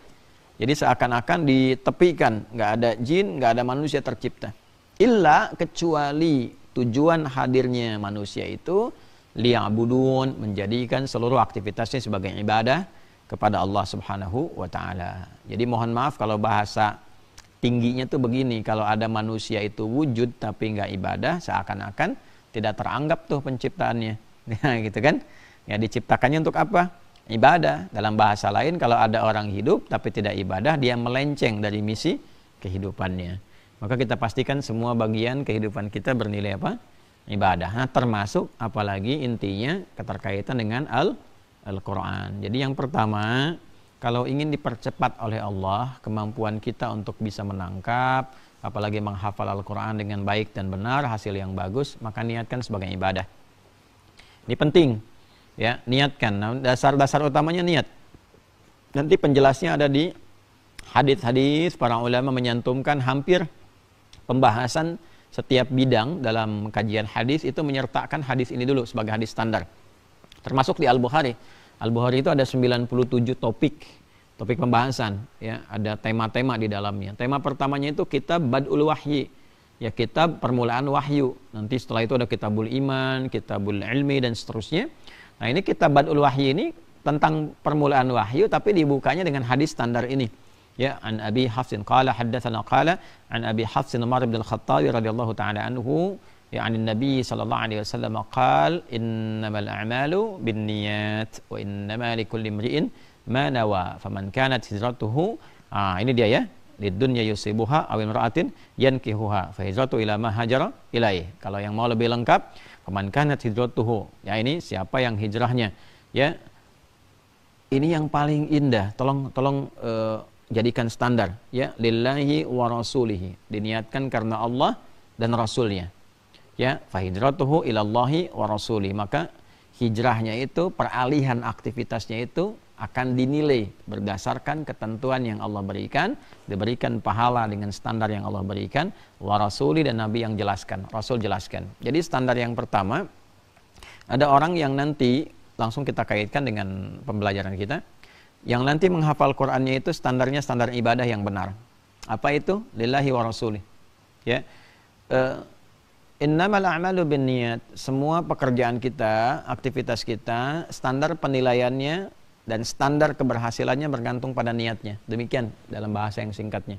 Jadi seakan-akan ditepikan, nggak ada jin, nggak ada manusia tercipta. Illa, kecuali tujuan hadirnya manusia itu liya'budun, menjadikan seluruh aktivitasnya sebagai ibadah kepada Allah Subhanahu wa taala. Jadi mohon maaf kalau bahasa tingginya tuh begini, kalau ada manusia itu wujud tapi nggak ibadah, seakan-akan tidak teranggap tuh penciptaannya. Ya, gitu kan? Ya, diciptakannya untuk apa? Ibadah. Dalam bahasa lain, kalau ada orang hidup tapi tidak ibadah, dia melenceng dari misi kehidupannya. Maka kita pastikan semua bagian kehidupan kita bernilai apa? Ibadah. Nah, termasuk apalagi intinya keterkaitan dengan Al-Quran. Jadi yang pertama, kalau ingin dipercepat oleh Allah kemampuan kita untuk bisa menangkap, apalagi menghafal Al-Quran dengan baik dan benar, hasil yang bagus, maka niatkan sebagai ibadah. Ini penting, ya, niatkan. Nah, dasar-dasar utamanya niat. Nanti penjelasnya ada di hadis-hadis. Para ulama menyantumkan hampir pembahasan setiap bidang dalam kajian hadis itu menyertakan hadis ini dulu sebagai hadis standar. Termasuk di Al-Bukhari. Al-Bukhari itu ada 97 topik pembahasan, ya, ada tema-tema di dalamnya. Tema pertamanya itu kitab Bad'ul Wahyi, ya, kitab permulaan wahyu. Nanti setelah itu ada kitabul iman, kitabul ilmi, dan seterusnya. Nah, ini kitab Bad'ul Wahyi ini tentang permulaan wahyu, tapi dibukanya dengan hadis standar ini. Ya, an Abi Hafsin qala haddatsana qala an Abi Hafsin Umar bin Al-Khattab radhiyallahu ta'ala anhu, ya, an Nabi sallallahu alaihi wasallam qala innamal a'malu binniyat wa innama likulli imri'in ma nawa faman kanat hijratuhu, ini dia ya, lidunya yusibuha aw imra'atin yankihuha fa hijratu ila ma hajara ilaih. Kalau yang mau lebih lengkap, faman kanat hijratuhu, ya, ini siapa yang hijrahnya, ya, ini yang paling indah. Tolong jadikan standar, ya, lillahi wa rasulihi, diniatkan karena Allah dan Rasulnya. ya fahijratuhu ilallahi wa rasuli, maka hijrahnya itu, peralihan aktivitasnya itu akan dinilai berdasarkan ketentuan yang Allah berikan, diberikan pahala dengan standar yang Allah berikan, wa rasuli, dan Nabi yang jelaskan, Rasul jelaskan. Jadi standar yang pertama, ada orang yang nanti langsung kita kaitkan dengan pembelajaran kita, yang nanti menghafal Qur'annya itu standarnya standar ibadah yang benar. Apa itu? Lillahi wa rasuli. Ya. Innamal a'malu binniyat. Semua pekerjaan kita, aktivitas kita, standar penilaiannya dan standar keberhasilannya bergantung pada niatnya. Demikian dalam bahasa yang singkatnya.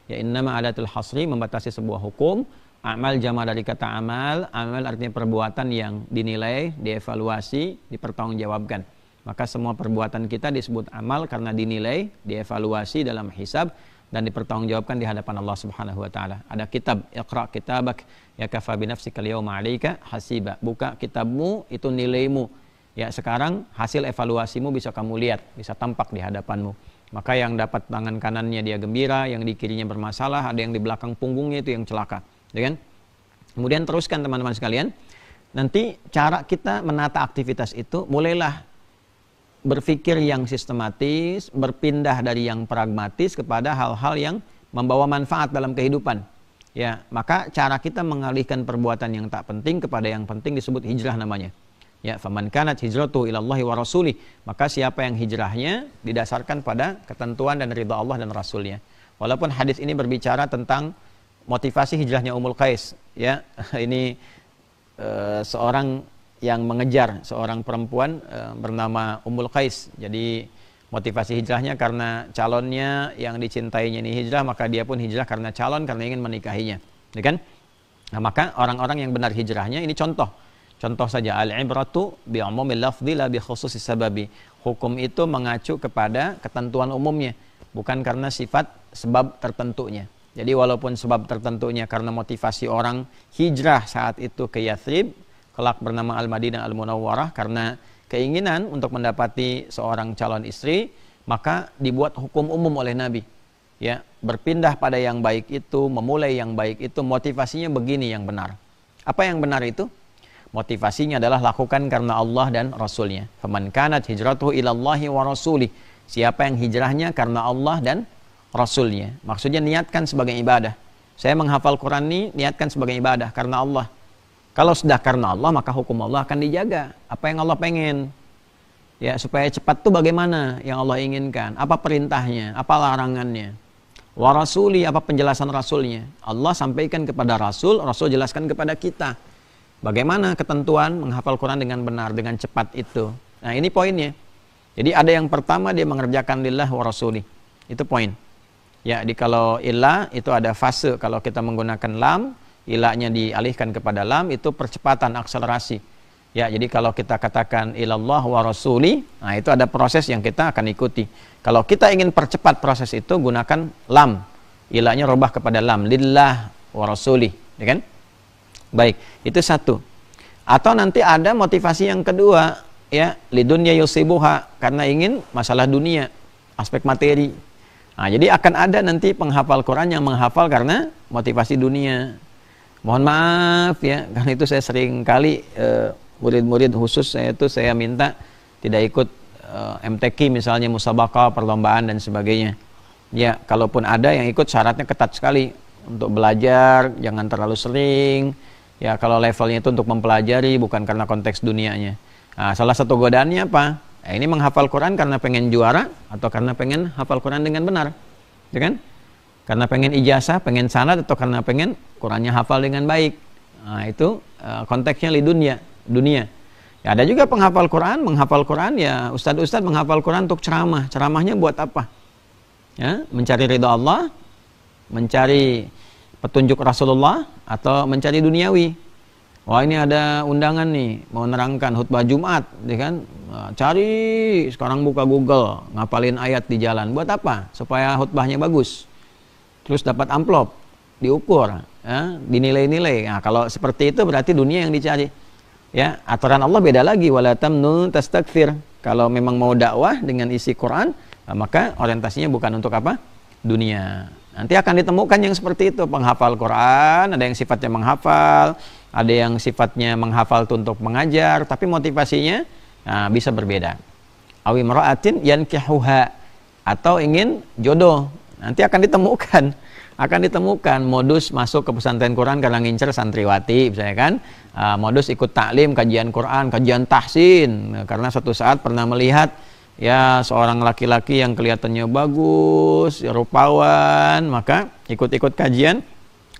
Ya, innama adatul hasri, membatasi sebuah hukum. Amal jama' dari kata amal. Amal artinya perbuatan yang dinilai, dievaluasi, dipertanggungjawabkan. Maka semua perbuatan kita disebut amal karena dinilai, dievaluasi dalam hisab, dan dipertanggungjawabkan di hadapan Allah Subhanahu wa taala. Ada kitab, Iqra kitabak ya kafa bi nafsika al-yawma 'alaika hasiba. Buka kitabmu, itu nilaimu. Ya, sekarang hasil evaluasimu bisa kamu lihat, bisa tampak di hadapanmu. Maka yang dapat tangan kanannya dia gembira, yang di kirinya bermasalah, ada yang di belakang punggungnya itu yang celaka. Ya kan? Kemudian teruskan teman-teman sekalian. Nanti cara kita menata aktivitas itu, mulailah berpikir yang sistematis, berpindah dari yang pragmatis kepada hal-hal yang membawa manfaat dalam kehidupan. Ya, maka cara kita mengalihkan perbuatan yang tak penting kepada yang penting disebut hijrah namanya. Ya, faman kanat hijratuhu ilallahi wa rasulih, maka siapa yang hijrahnya didasarkan pada ketentuan dan ridha Allah dan Rasulnya. Walaupun hadis ini berbicara tentang motivasi hijrahnya Ummul Qais, ya, ini seorang yang mengejar seorang perempuan bernama Ummul Qais. Jadi motivasi hijrahnya karena calonnya yang dicintainya ini hijrah, maka dia pun hijrah karena calon, karena ingin menikahinya. Ya kan? Nah, maka orang-orang yang benar hijrahnya ini contoh saja, al-ibratu bi umumil lafdhi la bi khususis sababi. Hukum itu mengacu kepada ketentuan umumnya, bukan karena sifat sebab tertentunya. Jadi walaupun sebab tertentunya karena motivasi orang hijrah saat itu ke Yathrib, kelak bernama Al-Madinah Al-Munawwarah, karena keinginan untuk mendapati seorang calon istri, maka dibuat hukum umum oleh Nabi. Ya, berpindah pada yang baik itu, memulai yang baik itu, motivasinya begini yang benar. Apa yang benar itu? Motivasinya adalah lakukan karena Allah dan Rasulnya. Faman kanat hijratuhu ilallahi wa rasulih. Siapa yang hijrahnya karena Allah dan Rasulnya. Maksudnya niatkan sebagai ibadah. Saya menghafal Quran ini niatkan sebagai ibadah karena Allah. Kalau sudah karena Allah, maka hukum Allah akan dijaga. Apa yang Allah pengen? Ya, supaya cepat tuh bagaimana yang Allah inginkan? Apa perintahnya? Apa larangannya? Wa rasuli, apa penjelasan Rasulnya? Allah sampaikan kepada Rasul, Rasul jelaskan kepada kita. Bagaimana ketentuan menghafal Quran dengan benar, dengan cepat itu. Nah, ini poinnya. Jadi ada yang pertama dia mengerjakan lillah wa rasuli. Itu poin. Ya, di kalau ilah itu ada fase. Kalau kita menggunakan lam, ilahnya dialihkan kepada lam, itu percepatan, akselerasi. Ya, jadi kalau kita katakan ilallah wa rasuli, nah itu ada proses yang kita akan ikuti. Kalau kita ingin percepat proses itu, gunakan lam. Ilahnya robah kepada lam, lillah wa rasuli, ya kan? Baik, itu satu. Atau nanti ada motivasi yang kedua, ya, lidunya yusibuha, karena ingin masalah dunia, aspek materi. Nah, jadi akan ada nanti penghafal Quran yang menghafal karena motivasi dunia. Mohon maaf ya, karena itu saya sering kali murid-murid khusus saya minta tidak ikut MTQ misalnya, musabaqah, perlombaan dan sebagainya. Ya, kalaupun ada yang ikut syaratnya ketat sekali untuk belajar, jangan terlalu sering. Ya, kalau levelnya itu untuk mempelajari, bukan karena konteks dunianya. Nah, salah satu godaannya apa? Ini menghafal Quran karena pengen juara atau karena pengen hafal Quran dengan benar, ya kan? Karena pengen ijazah, pengen sanad, atau karena pengen Qurannya hafal dengan baik. Nah, itu konteksnya dunia. Ya, ada juga penghafal Quran, menghafal Quran ya ustadz-ustadz menghafal Quran untuk ceramah. Ceramahnya buat apa? Ya, mencari ridha Allah, mencari petunjuk Rasulullah, atau mencari duniawi. Wah, ini ada undangan nih, mau nerangkan khutbah Jumat, ya kan? Nah, cari, sekarang buka Google, ngapalin ayat di jalan. Buat apa? Supaya khutbahnya bagus. Terus dapat amplop, diukur, ya, dinilai-nilai. Nah, kalau seperti itu berarti dunia yang dicari. Ya, aturan Allah beda lagi, wala tamnun tastakthir. Kalau memang mau dakwah dengan isi Quran, nah, maka orientasinya bukan untuk apa? Dunia. Nanti akan ditemukan yang seperti itu, penghafal Quran, ada yang sifatnya menghafal, ada yang sifatnya menghafal itu untuk mengajar, tapi motivasinya bisa berbeda. Awi imra'atin yankihuha, atau ingin jodoh, nanti akan ditemukan modus masuk ke pesantren Quran karena ngincer santriwati misalnya kan, modus ikut taklim, kajian Quran, kajian tahsin, karena suatu saat pernah melihat ya seorang laki-laki yang kelihatannya bagus, rupawan, maka ikut-ikut kajian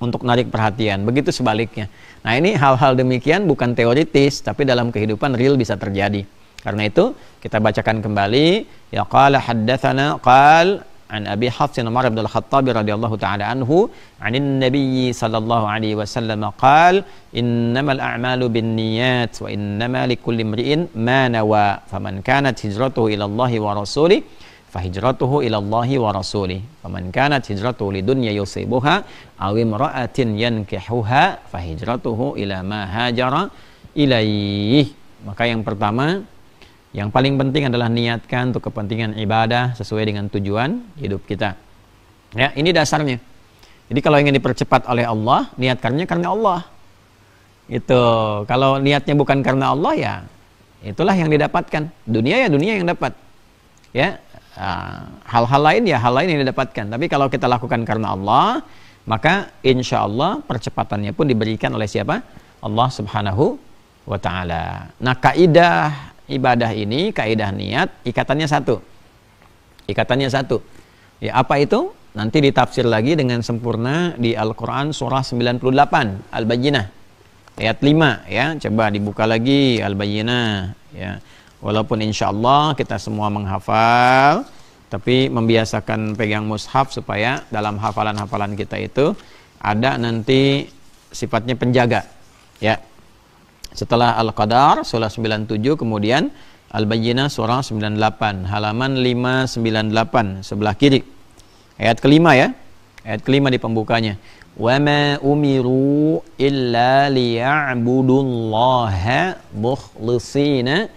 untuk narik perhatian. Begitu sebaliknya. Nah, ini hal-hal demikian bukan teoritis, tapi dalam kehidupan real bisa terjadi. Karena itu kita bacakan kembali, ya qala haddatsana qal an Abi Hafs Umar bin Al-Khattab radhiyallahu taala anhu anin Nabi sallallahu alaihi wasallam qala innamal a'malu binniyat wa innama likulli imri'in ma nawa faman kanat hijratuhu ila Allah wa rasulih fahijratuhu ila Allah wa rasulih faman kanat hijratuhu lidunya yusibuha aw imra'atin yankihuha fahijratuhu ila ma hajara ilaih. Maka yang pertama, yang paling penting adalah niatkan untuk kepentingan ibadah sesuai dengan tujuan hidup kita. Ya, ini dasarnya. Jadi kalau ingin dipercepat oleh Allah, niatkannya karena Allah. Itu. Kalau niatnya bukan karena Allah, ya itulah yang didapatkan. Dunia ya dunia yang dapat. Ya, hal-hal lain ya hal lain yang didapatkan. Tapi kalau kita lakukan karena Allah, maka insya Allah percepatannya pun diberikan oleh siapa? Allah Subhanahu wa Ta'ala. Nah, kaidah ibadah ini, kaidah niat, ikatannya satu. Ya, apa itu? Nanti ditafsir lagi dengan sempurna di Al-Quran surah 98 Al-Bayyinah ayat 5 ya. Coba dibuka lagi Al-Bayyinah ya. Walaupun insya Allah kita semua menghafal, tapi membiasakan pegang mushaf supaya dalam hafalan-hafalan kita itu ada nanti sifatnya penjaga ya. Setelah Al-Qadar surah 97, kemudian Al-Bayyinah surah 98 halaman 598 sebelah kiri. Ayat kelima ya. Ayat kelima di pembukanya. Wa ma umiru illa liya'budullaha mukhlishina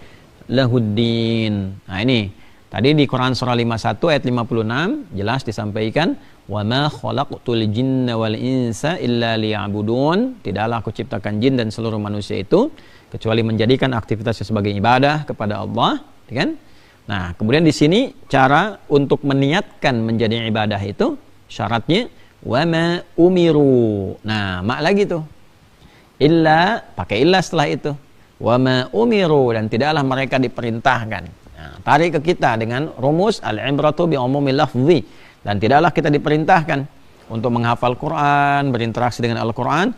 lahuddin. Nah, ini tadi di Quran surah 51 ayat 56 jelas disampaikan, wa ma khalaqtul jinna wal insa illa liya'budun. Tidaklah aku ciptakan jin dan seluruh manusia itu kecuali menjadikan aktivitasnya sebagai ibadah kepada Allah, kan? Nah, kemudian di sini cara untuk meniatkan menjadi ibadah itu syaratnya wa ma umiru. Nah, mak lagi tuh. Illa, pakai illa setelah itu. Wa ma umiru, dan tidaklah mereka diperintahkan. Nah, tarik ke kita dengan rumus al-ibratu bi umumil lafzi. Dan tidaklah kita diperintahkan untuk menghafal Quran, berinteraksi dengan Al-Quran,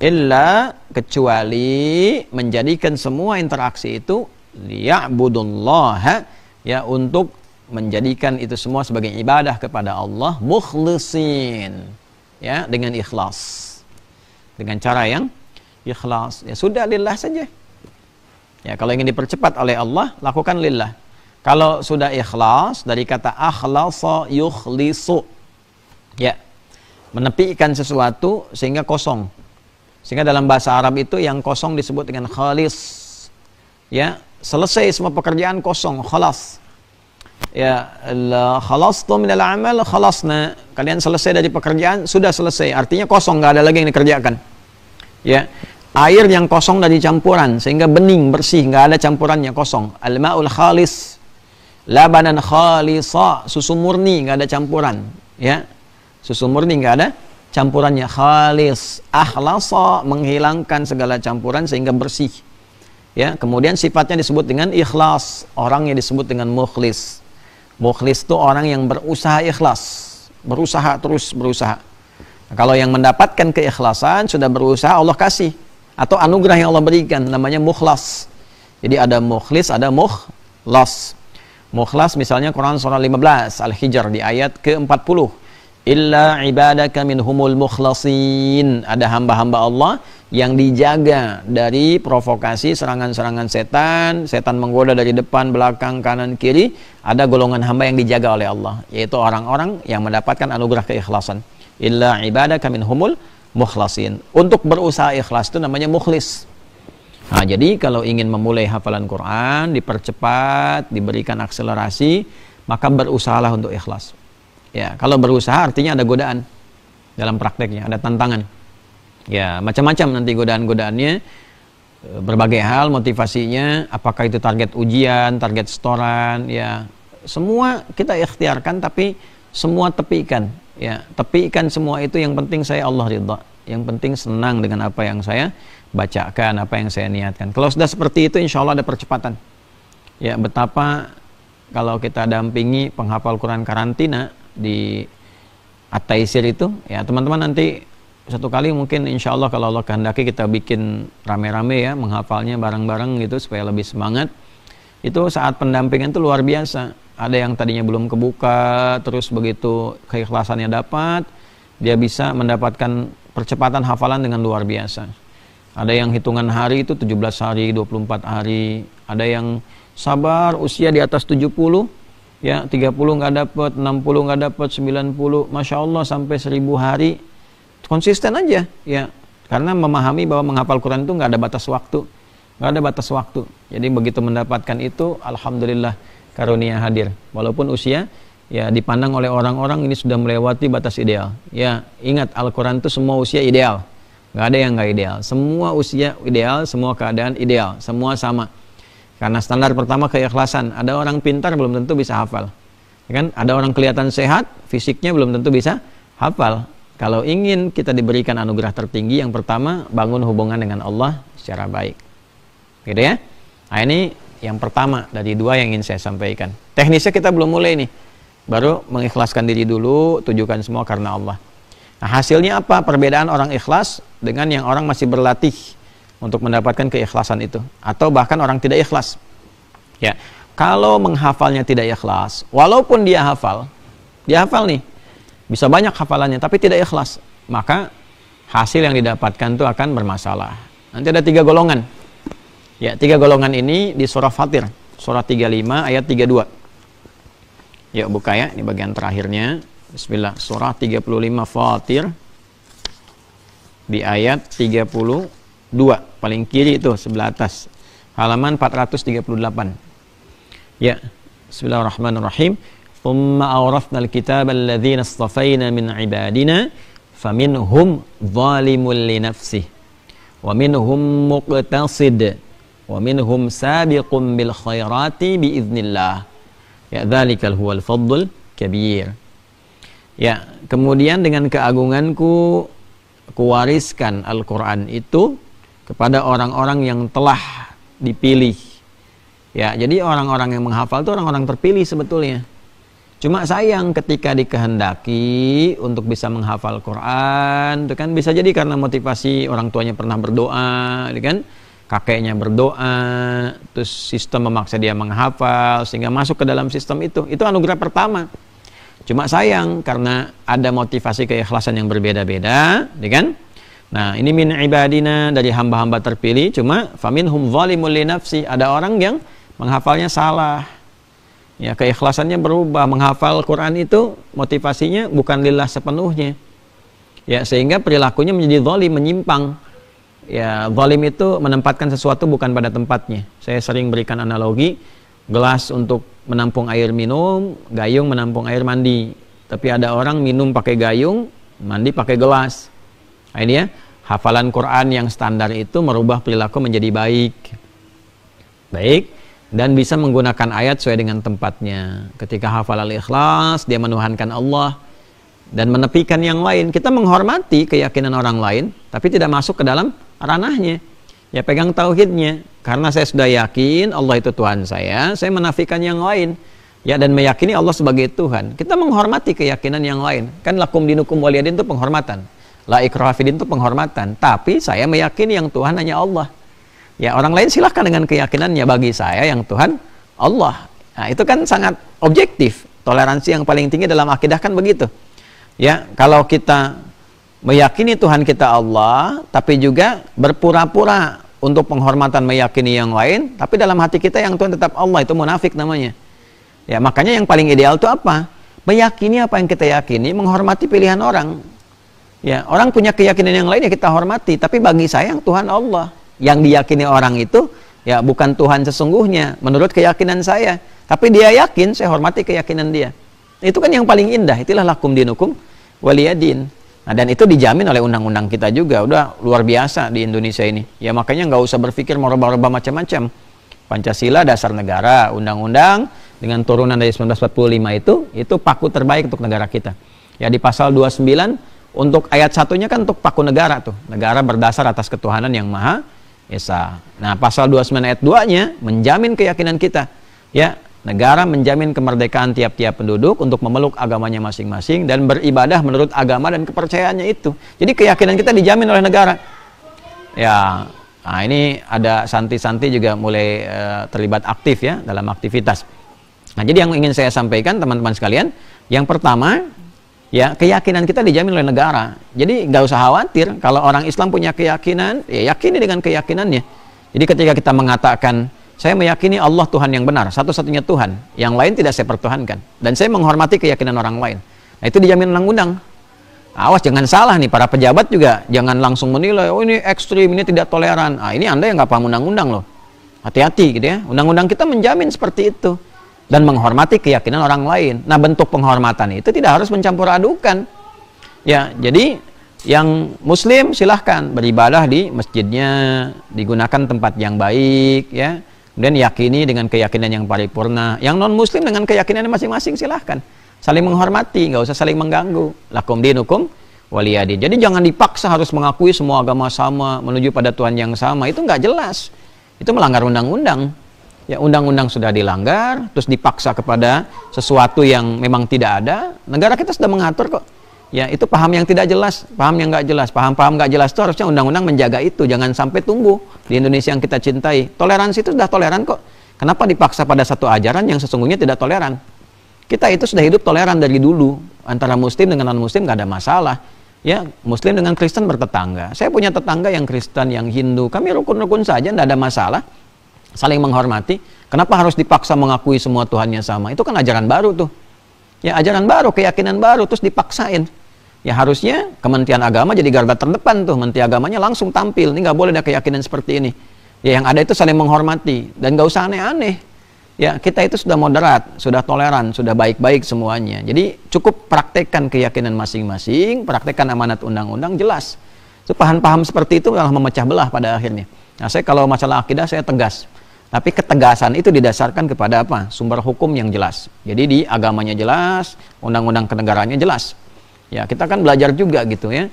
illa kecuali menjadikan semua interaksi itu liya'budullaha, ya, untuk menjadikan itu semua sebagai ibadah kepada Allah, mukhlisin, ya, dengan ikhlas, dengan cara yang ikhlas. Ya sudah, lillah saja. Ya, kalau ingin dipercepat oleh Allah, lakukan lillah. Kalau sudah ikhlas, dari kata akhlasa yukhlisu, ya, menepikan sesuatu sehingga kosong. Sehingga dalam bahasa Arab itu yang kosong disebut dengan khalis. Ya, selesai semua pekerjaan kosong, khalas. Ya, khalastu minal amal khalasna. Kalian selesai dari pekerjaan, sudah selesai. Artinya kosong, nggak ada lagi yang dikerjakan. Ya, air yang kosong dari campuran sehingga bening, bersih, nggak ada campurannya, kosong. Al-ma'ul khalis. Labanan khalisa, susu murni, nggak ada campuran, ya, susu murni nggak ada campurannya, khalis. Akhlasa, menghilangkan segala campuran sehingga bersih, ya. Kemudian sifatnya disebut dengan ikhlas, orangnya disebut dengan mukhlis. Mukhlis itu orang yang berusaha ikhlas, berusaha terus berusaha. Nah, kalau yang mendapatkan keikhlasan sudah berusaha, Allah kasih, atau anugerah yang Allah berikan, namanya mukhlas. Jadi ada mukhlis, ada mukhlas. Mukhlas misalnya Quran surah 15 Al-Hijr di ayat ke-40, illa ibadaka minhumul mukhlasin. Ada hamba-hamba Allah yang dijaga dari provokasi serangan-serangan setan. Setan menggoda dari depan, belakang, kanan, kiri. Ada golongan hamba yang dijaga oleh Allah, yaitu orang-orang yang mendapatkan anugerah keikhlasan. Illa ibadaka minhumul mukhlasin. Untuk berusaha ikhlas itu namanya mukhlis. Nah, jadi kalau ingin memulai hafalan Quran, dipercepat, diberikan akselerasi, maka berusahalah untuk ikhlas. Ya, kalau berusaha artinya ada godaan dalam prakteknya, ada tantangan. Ya, macam-macam nanti godaan-godaannya, berbagai hal motivasinya, apakah itu target ujian, target setoran, ya semua kita ikhtiarkan, tapi semua tepikan, ya tepikan semua itu. Yang penting saya Allah ridha, yang penting senang dengan apa yang saya bacakan, apa yang saya niatkan. Kalau sudah seperti itu, insya Allah ada percepatan. Ya, betapa kalau kita dampingi penghafal Quran karantina di At-Taisir itu, ya teman-teman nanti satu kali mungkin insya Allah kalau Allah kehendaki kita bikin rame-rame ya, menghafalnya bareng-bareng gitu supaya lebih semangat. Itu saat pendampingan itu luar biasa. Ada yang tadinya belum kebuka, terus begitu keikhlasannya dapat, dia bisa mendapatkan percepatan hafalan dengan luar biasa. Ada yang hitungan hari itu 17 hari, 24 hari, ada yang sabar usia di atas 70, ya 30 nggak dapat, 60 nggak dapat, 90, Masya Allah sampai 1000 hari, konsisten aja, ya karena memahami bahwa menghafal Quran itu nggak ada batas waktu, nggak ada batas waktu. Jadi begitu mendapatkan itu, alhamdulillah karunia hadir. Walaupun usia ya dipandang oleh orang-orang ini sudah melewati batas ideal. Ya ingat, Al-Quran itu semua usia ideal, nggak ada yang nggak ideal. Semua usia ideal, semua keadaan ideal, semua sama. Karena standar pertama keikhlasan. Ada orang pintar belum tentu bisa hafal, ya kan? Ada orang kelihatan sehat, fisiknya belum tentu bisa hafal. Kalau ingin kita diberikan anugerah tertinggi, yang pertama bangun hubungan dengan Allah secara baik, gitu ya. Nah ini yang pertama dari dua yang ingin saya sampaikan. Teknisnya kita belum mulai nih, baru mengikhlaskan diri dulu, tujukan semua karena Allah. Nah hasilnya apa? Perbedaan orang ikhlas dengan yang orang masih berlatih untuk mendapatkan keikhlasan itu, atau bahkan orang tidak ikhlas. Ya, kalau menghafalnya tidak ikhlas, walaupun dia hafal nih, bisa banyak hafalannya, tapi tidak ikhlas, maka hasil yang didapatkan itu akan bermasalah. Nanti ada 3 golongan. Ya, 3 golongan ini di surah Fatir, surah 35 ayat 32. Yuk buka ya, ini bagian terakhirnya. Bismillah, surah 35 Fatir di ayat 32, paling kiri itu sebelah atas, halaman 438. Ya, bismillahirrahmanirrahim. Thumma awrathna al-kitaba alladhina istafayna min ibadina faminhum zalimun li nafsihi wa minhum muqtasid wa minhum sabiqun bil khairati biiznillah. Ya, dzalikal huwal fadlul kabir. Ya, kemudian dengan keagunganku kuwariskan Al-Quran itu kepada orang-orang yang telah dipilih. Ya, jadi orang-orang yang menghafal itu orang-orang terpilih sebetulnya. Cuma sayang ketika dikehendaki untuk bisa menghafal Quran, itu kan bisa jadi karena motivasi orang tuanya pernah berdoa, itu kan kakeknya berdoa, terus sistem memaksa dia menghafal sehingga masuk ke dalam sistem itu. Itu anugerah pertama. Cuma sayang karena ada motivasi keikhlasan yang berbeda-beda, itu kan? Nah, ini min ibadina, dari hamba-hamba terpilih. Cuma faminhum zalimul li nafsi, ada orang yang menghafalnya salah. Ya, keikhlasannya berubah. Menghafal Quran itu motivasinya bukan lillah sepenuhnya. Ya, sehingga perilakunya menjadi zalim, menyimpang. Ya, zalim itu menempatkan sesuatu bukan pada tempatnya. Saya sering berikan analogi, gelas untuk menampung air minum, gayung menampung air mandi. Tapi ada orang minum pakai gayung, mandi pakai gelas. Nah, ini ya, hafalan Quran yang standar itu merubah perilaku menjadi baik. Baik, dan bisa menggunakan ayat sesuai dengan tempatnya. Ketika hafal al-ikhlas, dia menuhankan Allah dan menepikan yang lain. Kita menghormati keyakinan orang lain, tapi tidak masuk ke dalam ranahnya. Ya, pegang tauhidnya. Karena saya sudah yakin Allah itu Tuhan saya menafikan yang lain. Ya, dan meyakini Allah sebagai Tuhan. Kita menghormati keyakinan yang lain. Kan lakum dinukum waliyadin itu penghormatan. La ikraha fid din itu penghormatan. Tapi saya meyakini yang Tuhan hanya Allah. Ya, orang lain silahkan dengan keyakinannya, bagi saya yang Tuhan Allah. Nah, itu kan sangat objektif. Toleransi yang paling tinggi dalam akidah kan begitu. Ya, kalau kita meyakini Tuhan kita Allah, tapi juga berpura-pura untuk penghormatan meyakini yang lain, tapi dalam hati kita yang Tuhan tetap Allah, itu munafik namanya. Ya, makanya yang paling ideal itu apa? Meyakini apa yang kita yakini, menghormati pilihan orang. Ya, orang punya keyakinan yang lain ya kita hormati, tapi bagi saya yang Tuhan Allah, yang diyakini orang itu ya bukan Tuhan sesungguhnya menurut keyakinan saya, tapi dia yakin, saya hormati keyakinan dia. Itu kan yang paling indah. Itulah lakum dinukum waliyadin. Nah, dan itu dijamin oleh undang-undang kita juga. Udah luar biasa di Indonesia ini. Ya makanya nggak usah berpikir mau rubah-rubah macam-macam. Pancasila dasar negara, undang-undang dengan turunan dari 1945 itu paku terbaik untuk negara kita. Ya di pasal 29 untuk ayat satunya kan untuk paku negara tuh. Negara berdasar atas ketuhanan yang Maha Esa. Nah, pasal 29 ayat 2-nya menjamin keyakinan kita. Ya, negara menjamin kemerdekaan tiap-tiap penduduk untuk memeluk agamanya masing-masing dan beribadah menurut agama dan kepercayaannya itu. Jadi keyakinan kita dijamin oleh negara. Ya, nah ini ada santi-santi juga mulai terlibat aktif ya dalam aktivitas. Nah, jadi yang ingin saya sampaikan teman-teman sekalian, yang pertama, ya keyakinan kita dijamin oleh negara. Jadi nggak usah khawatir kalau orang Islam punya keyakinan, ya yakini dengan keyakinannya. Jadi ketika kita mengatakan saya meyakini Allah Tuhan yang benar, satu-satunya Tuhan, yang lain tidak saya pertuhankan, dan saya menghormati keyakinan orang lain. Nah itu dijamin undang-undang. Awas jangan salah nih, para pejabat juga jangan langsung menilai, oh ini ekstrim, ini tidak toleran. Ah ini Anda yang nggak paham undang-undang loh. Hati-hati gitu ya. Undang-undang kita menjamin seperti itu. Dan menghormati keyakinan orang lain. Nah, bentuk penghormatan itu tidak harus mencampur adukan. Ya, jadi yang muslim silahkan beribadah di masjidnya, digunakan tempat yang baik, ya. Kemudian yakini dengan keyakinan yang paripurna. Yang non muslim dengan keyakinannya masing-masing silahkan. Saling menghormati, nggak usah saling mengganggu. Lakum dinukum waliyadin. Jadi jangan dipaksa harus mengakui semua agama sama, menuju pada Tuhan yang sama. Itu nggak jelas. Itu melanggar undang-undang. Ya undang-undang sudah dilanggar, terus dipaksa kepada sesuatu yang memang tidak ada. Negara kita sudah mengatur kok. Ya itu paham yang tidak jelas, paham yang nggak jelas, paham-paham nggak jelas itu harusnya undang-undang menjaga itu, jangan sampai tumbuh di Indonesia yang kita cintai. Toleransi itu sudah toleran kok. Kenapa dipaksa pada satu ajaran yang sesungguhnya tidak toleran? Kita itu sudah hidup toleran dari dulu, antara Muslim dengan non-Muslim nggak ada masalah. Ya Muslim dengan Kristen bertetangga. Saya punya tetangga yang Kristen, yang Hindu, kami rukun-rukun saja, nggak ada masalah. Saling menghormati. Kenapa harus dipaksa mengakui semua Tuhannya sama? Itu kan ajaran baru tuh. Ya ajaran baru, keyakinan baru, terus dipaksain. Ya harusnya Kementerian Agama jadi garda terdepan tuh. Menteri Agamanya langsung tampil. Ini nggak boleh ada keyakinan seperti ini. Ya yang ada itu saling menghormati. Dan nggak usah aneh-aneh. Ya kita itu sudah moderat, sudah toleran, sudah baik-baik semuanya. Jadi cukup praktekkan keyakinan masing-masing, praktekkan amanat undang-undang jelas. So, paham-paham seperti itu malah memecah belah pada akhirnya. Nah saya kalau masalah akidah saya tegas. Tapi ketegasan itu didasarkan kepada apa? Sumber hukum yang jelas. Jadi di agamanya jelas, undang-undang kenegaraannya jelas. Ya kita kan belajar juga gitu ya.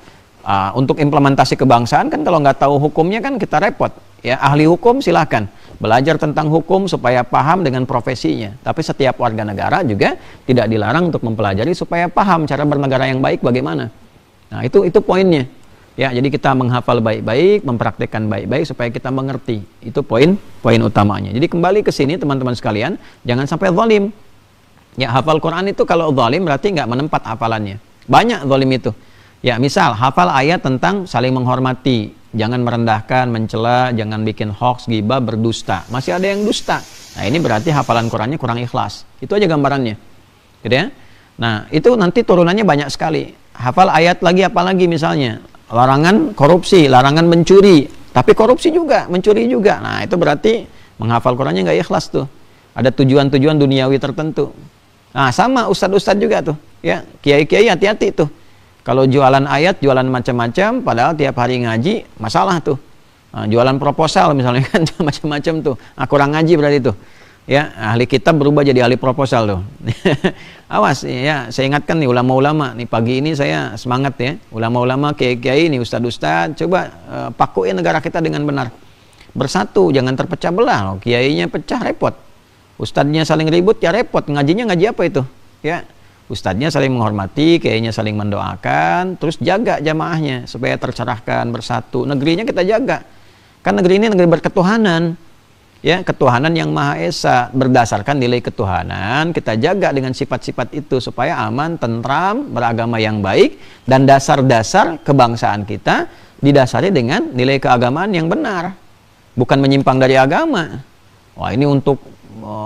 Untuk implementasi kebangsaan kan kalau nggak tahu hukumnya kan kita repot. Ya ahli hukum silahkan belajar tentang hukum supaya paham dengan profesinya. Tapi setiap warga negara juga tidak dilarang untuk mempelajari supaya paham cara bernegara yang baik bagaimana. Nah itu poinnya. Ya, jadi kita menghafal baik-baik, mempraktekkan baik-baik supaya kita mengerti. Itu poin utamanya. Jadi kembali ke sini teman-teman sekalian, jangan sampai zalim. Ya, hafal Quran itu kalau zalim berarti nggak menempat hafalannya. Banyak zalim itu. Ya, misal hafal ayat tentang saling menghormati, jangan merendahkan, mencela, jangan bikin hoax, ghibah, berdusta. Masih ada yang dusta. Nah, ini berarti hafalan Qurannya kurang ikhlas. Itu aja gambarannya. Gitu ya. Nah, itu nanti turunannya banyak sekali. Hafal ayat lagi apalagi misalnya larangan korupsi, larangan mencuri, tapi korupsi juga, mencuri juga. Nah itu berarti menghafal Qurannya nggak ikhlas tuh. Ada tujuan-tujuan duniawi tertentu. Nah sama ustadz-ustadz juga tuh, ya kiai-kiai hati-hati tuh. Kalau jualan ayat, jualan macam-macam, padahal tiap hari ngaji, masalah tuh. Nah, jualan proposal misalnya kan macam-macam tuh. Nah, kurang ngaji berarti tuh. Ya ahli kitab berubah jadi ahli proposal tuh. Awas ya, saya ingatkan nih ulama-ulama nih, pagi ini saya semangat ya, ulama-ulama, kiai-kiai nih, ustadz-ustadz, coba pakuin negara kita dengan benar, bersatu, jangan terpecah belah loh. Kiainya pecah repot, ustadznya saling ribut ya repot. Ngajinya ngaji apa itu ya? Ustadznya saling menghormati, kiainya saling mendoakan, terus jaga jamaahnya supaya tercerahkan, bersatu. Negerinya kita jaga, kan negeri ini negeri berketuhanan. Ya, ketuhanan yang Maha Esa, berdasarkan nilai ketuhanan kita jaga dengan sifat-sifat itu supaya aman, tentram, beragama yang baik, dan dasar-dasar kebangsaan kita didasari dengan nilai keagamaan yang benar, bukan menyimpang dari agama. Wah ini untuk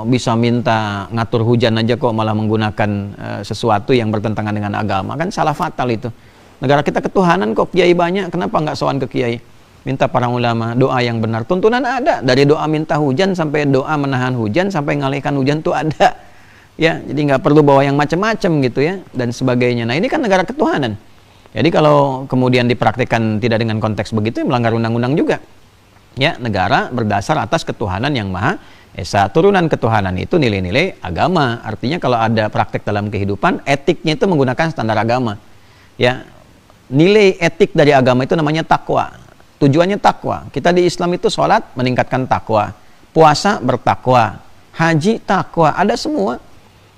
bisa minta ngatur hujan aja kok malah menggunakan sesuatu yang bertentangan dengan agama, kan salah fatal itu. Negara kita ketuhanan kok, kiai banyak, kenapa nggak sowan ke kiai? Minta para ulama, doa yang benar. Tuntunan ada, dari doa minta hujan sampai doa menahan hujan sampai ngalihkan hujan tuh ada. Ya, jadi nggak perlu bawa yang macam-macam gitu ya dan sebagainya. Nah ini kan negara ketuhanan. Jadi kalau kemudian dipraktikkan tidak dengan konteks begitu, melanggar undang-undang juga. Ya, negara berdasar atas ketuhanan yang Maha Esa. Turunan ketuhanan itu nilai-nilai agama. Artinya kalau ada praktek dalam kehidupan, etiknya itu menggunakan standar agama. Ya, nilai etik dari agama itu namanya takwa. Tujuannya takwa. Kita di Islam itu sholat meningkatkan takwa, puasa bertakwa, haji takwa, ada semua.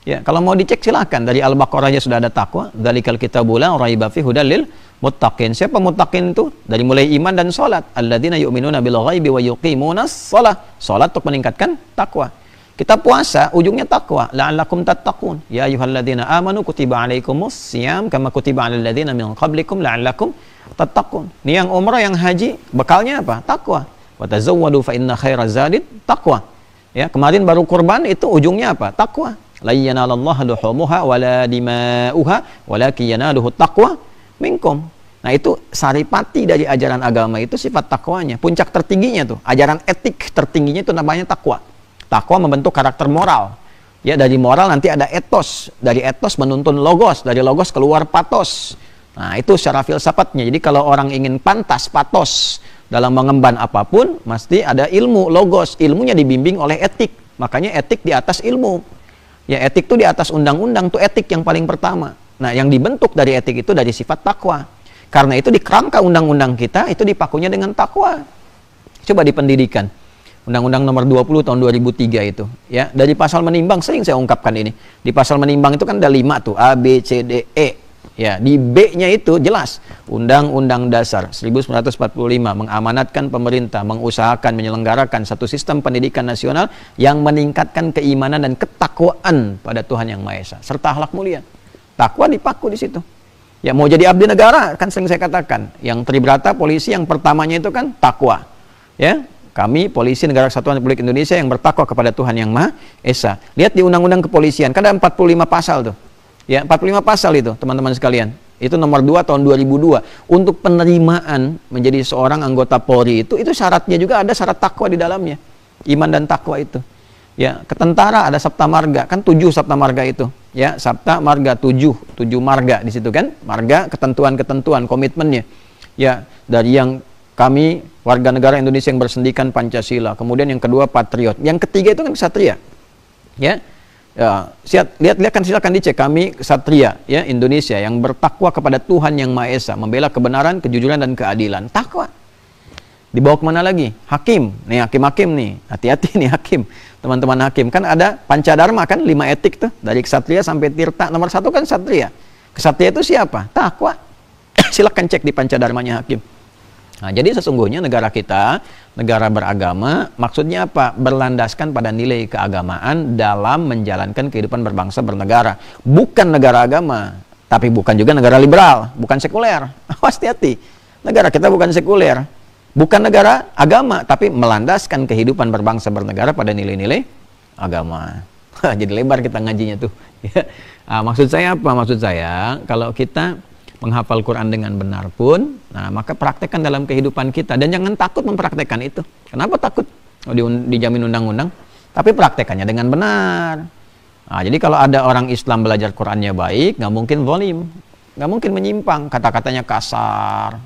Ya, kalau mau dicek silakan, dari Al-Baqarah aja sudah ada takwa. Dzalikal kitabul la raiba fihi hudal lil muttaqin. Siapa muttaqin itu? Dari mulai iman dan salat. Alladzina yu'minuna bil ghaibi wa yuqimunas shalah. Salat untuk meningkatkan takwa. Kita puasa ujungnya takwa. La'allakum tattaqun. Ya ayyuhalladzina amanu kutiba alaikumus syiyam kama kutiba alal ladzina min qablikum la'allakum tattaqun. Ini yang umrah, yang haji, bekalnya apa? Takwa. Wa tazawwadu fa inna khairaz zadit taqwa. Ya, kemarin baru kurban itu ujungnya apa? Takwa. La yanalallaha luhumuha wala dima'uha walakin yanaluhu taqwa minkum. Nah, itu saripati dari ajaran agama itu sifat takwanya. Puncak tertingginya tuh, ajaran etik tertingginya itu namanya takwa. Takwa membentuk karakter moral. Ya, dari moral nanti ada etos, dari etos menuntun logos, dari logos keluar patos. Nah, itu secara filsafatnya. Jadi kalau orang ingin pantas, patos dalam mengemban apapun, mesti ada ilmu, logos. Ilmunya dibimbing oleh etik. Makanya etik di atas ilmu. Ya, etik itu di atas undang-undang, tuh etik yang paling pertama. Nah, yang dibentuk dari etik itu dari sifat takwa. Karena itu di kerangka undang-undang kita itu dipakunya dengan takwa. Coba di pendidikan. Undang-Undang nomor 20 tahun 2003 itu. Ya, dari pasal menimbang sering saya ungkapkan ini. Di pasal menimbang itu kan ada 5 tuh, A, B, C, D, E. Ya, di B-nya itu jelas Undang-Undang Dasar 1945 mengamanatkan pemerintah mengusahakan menyelenggarakan satu sistem pendidikan nasional yang meningkatkan keimanan dan ketakwaan pada Tuhan Yang Maha Esa serta akhlak mulia. Takwa dipaku di situ. Ya, mau jadi abdi negara kan sering saya katakan, yang tribrata polisi yang pertamanya itu kan takwa. Ya, kami polisi Negara Kesatuan Republik Indonesia yang bertakwa kepada Tuhan Yang Maha Esa. Lihat di Undang-Undang Kepolisian kan ada 45 pasal tuh. Ya, 45 pasal itu, teman-teman sekalian. Itu nomor 2 tahun 2002. Untuk penerimaan menjadi seorang anggota Polri itu syaratnya juga ada syarat takwa di dalamnya. Iman dan takwa itu. Ya, ke tentara ada Sabta Marga, kan 7 Sabta Marga itu. Ya, Sabta Marga 7 marga di situ kan. Marga, ketentuan-ketentuan, komitmennya. Ya, dari yang kami warga negara Indonesia yang bersendikan Pancasila. Kemudian yang kedua patriot. Yang ketiga itu kan ksatria. Ya. Ya, lihat kan silakan dicek, kami ksatria ya Indonesia yang bertakwa kepada Tuhan Yang Maha Esa, membela kebenaran, kejujuran dan keadilan. Takwa. Dibawa kemana lagi? Hakim. Nih hakim-hakim nih. Hati-hati nih hakim. Teman-teman hakim kan ada pancadharma kan 5 etik tuh dari ksatria sampai tirta. Nomor 1 kan ksatria. Ksatria itu siapa? Takwa. Silakan cek di pancadharmanya hakim. Nah, jadi sesungguhnya negara kita, negara beragama, maksudnya apa? Berlandaskan pada nilai keagamaan dalam menjalankan kehidupan berbangsa bernegara. Bukan negara agama, tapi bukan juga negara liberal, bukan sekuler. Hati-hati. Negara kita bukan sekuler, bukan negara agama, tapi melandaskan kehidupan berbangsa bernegara pada nilai-nilai agama. Jadi lebar kita ngajinya tuh. Nah, maksud saya apa? Maksud saya, kalau kita menghafal Quran dengan benar pun, nah maka praktekkan dalam kehidupan kita dan jangan takut mempraktekkan itu. Kenapa takut? Dijamin undang-undang, tapi praktekannya dengan benar. Nah, jadi kalau ada orang Islam belajar Qurannya baik, nggak mungkin zalim, nggak mungkin menyimpang, kata-katanya kasar,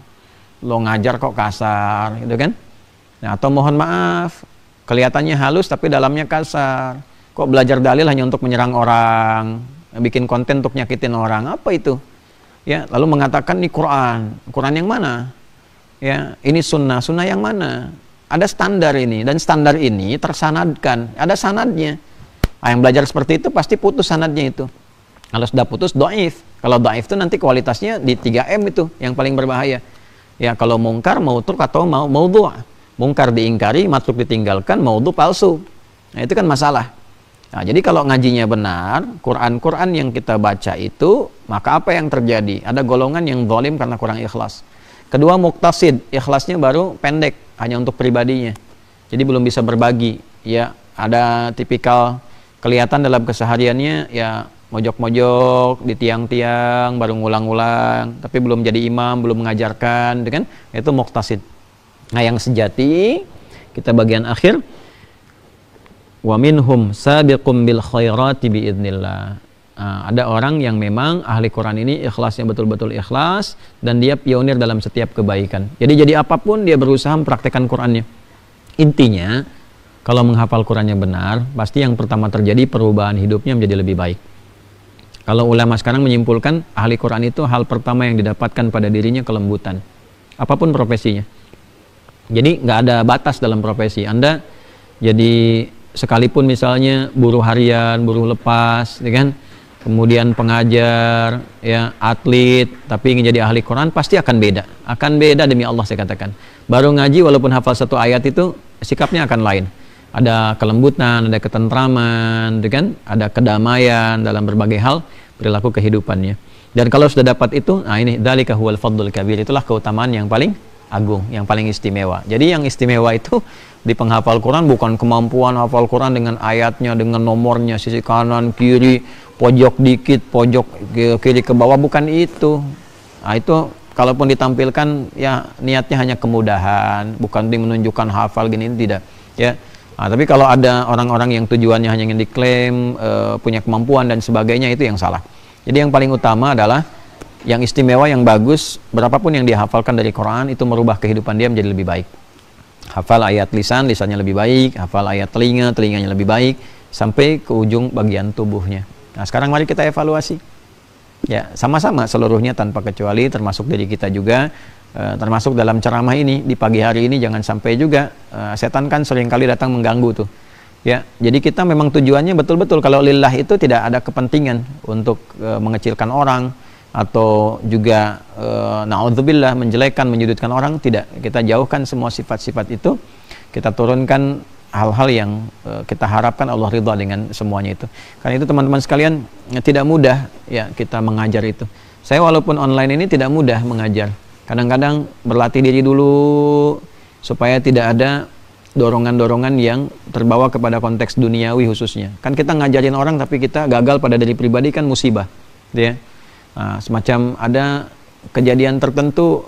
lo ngajar kok kasar, gitu kan? Nah, atau mohon maaf, kelihatannya halus tapi dalamnya kasar. Kok belajar dalil hanya untuk menyerang orang, bikin konten untuk nyakitin orang, apa itu? Ya, lalu mengatakan ini Quran yang mana? Ya, ini sunnah yang mana? Ada standar ini dan standar ini tersanadkan, ada sanadnya. Nah, yang belajar seperti itu pasti putus sanadnya itu. Kalau sudah putus dhaif. Kalau dhaif itu nanti kualitasnya di 3M itu yang paling berbahaya. Ya, kalau mungkar, mautruk atau maudhu'. Mungkar diingkari, matruk ditinggalkan, maudhu' palsu. Nah, itu kan masalah. Nah, jadi kalau ngajinya benar, Quran yang kita baca itu, maka apa yang terjadi? Ada golongan yang zalim karena kurang ikhlas. Kedua, muktasid, ikhlasnya baru pendek, hanya untuk pribadinya. Jadi belum bisa berbagi. Ya, ada tipikal kelihatan dalam kesehariannya, ya mojok-mojok di tiang-tiang, baru ngulang-ngulang, tapi belum jadi imam, belum mengajarkan, kan? Itu muktasid. Nah, yang sejati, kita bagian akhir, wa minhum sabiqum bil khairati biidznillah. Ada orang yang memang ahli Quran ini ikhlasnya betul-betul ikhlas dan dia pionir dalam setiap kebaikan. Jadi apapun dia berusaha mempraktekkan Qurannya. Intinya kalau menghafal Qurannya benar, pasti yang pertama terjadi perubahan hidupnya menjadi lebih baik. Kalau ulama sekarang menyimpulkan ahli Quran itu hal pertama yang didapatkan pada dirinya kelembutan. Apapun profesinya. Jadi nggak ada batas dalam profesi. Anda jadi sekalipun misalnya buruh harian, buruh lepas, ya kan? Kemudian pengajar, ya, atlet, tapi ingin jadi ahli Quran, pasti akan beda. Akan beda demi Allah saya katakan. Baru ngaji walaupun hafal satu ayat itu, sikapnya akan lain. Ada kelembutan, ada ketentraman, ya kan? Ada kedamaian dalam berbagai hal perilaku kehidupannya. Dan kalau sudah dapat itu, nah ini dzalika huwal fadlul kabir, itulah keutamaan yang paling agung, yang paling istimewa. Jadi yang istimewa itu di penghafal Quran bukan kemampuan hafal Quran dengan ayatnya, dengan nomornya, sisi kanan, kiri, pojok dikit, pojok kiri ke bawah, bukan itu. Nah, itu kalaupun ditampilkan ya niatnya hanya kemudahan, bukan menunjukkan hafal gini, tidak, ya. Nah, tapi kalau ada orang-orang yang tujuannya hanya ingin diklaim, punya kemampuan dan sebagainya, itu yang salah. Jadi yang paling utama adalah yang istimewa, yang bagus, berapapun yang dia hafalkan dari Quran itu merubah kehidupan dia menjadi lebih baik. Hafal ayat lisan, lisannya lebih baik. Hafal ayat telinga, telinganya lebih baik, sampai ke ujung bagian tubuhnya. Nah, sekarang mari kita evaluasi. Ya, sama-sama seluruhnya tanpa kecuali, termasuk diri kita juga, termasuk dalam ceramah ini di pagi hari ini, jangan sampai juga setan kan seringkali datang mengganggu tuh. Ya, jadi kita memang tujuannya betul-betul kalau lillah itu tidak ada kepentingan untuk mengecilkan orang atau juga na'udzubillah menjelekkan, menyudutkan orang, tidak. Kita jauhkan semua sifat-sifat itu, kita turunkan hal-hal yang kita harapkan Allah ridha dengan semuanya itu. Karena itu teman-teman sekalian, tidak mudah ya kita mengajar itu. Saya walaupun online ini tidak mudah mengajar. Kadang-kadang berlatih diri dulu supaya tidak ada dorongan-dorongan yang terbawa kepada konteks duniawi khususnya. Kan kita ngajarin orang tapi kita gagal pada diri pribadi, kan musibah, ya. Nah, semacam ada kejadian tertentu,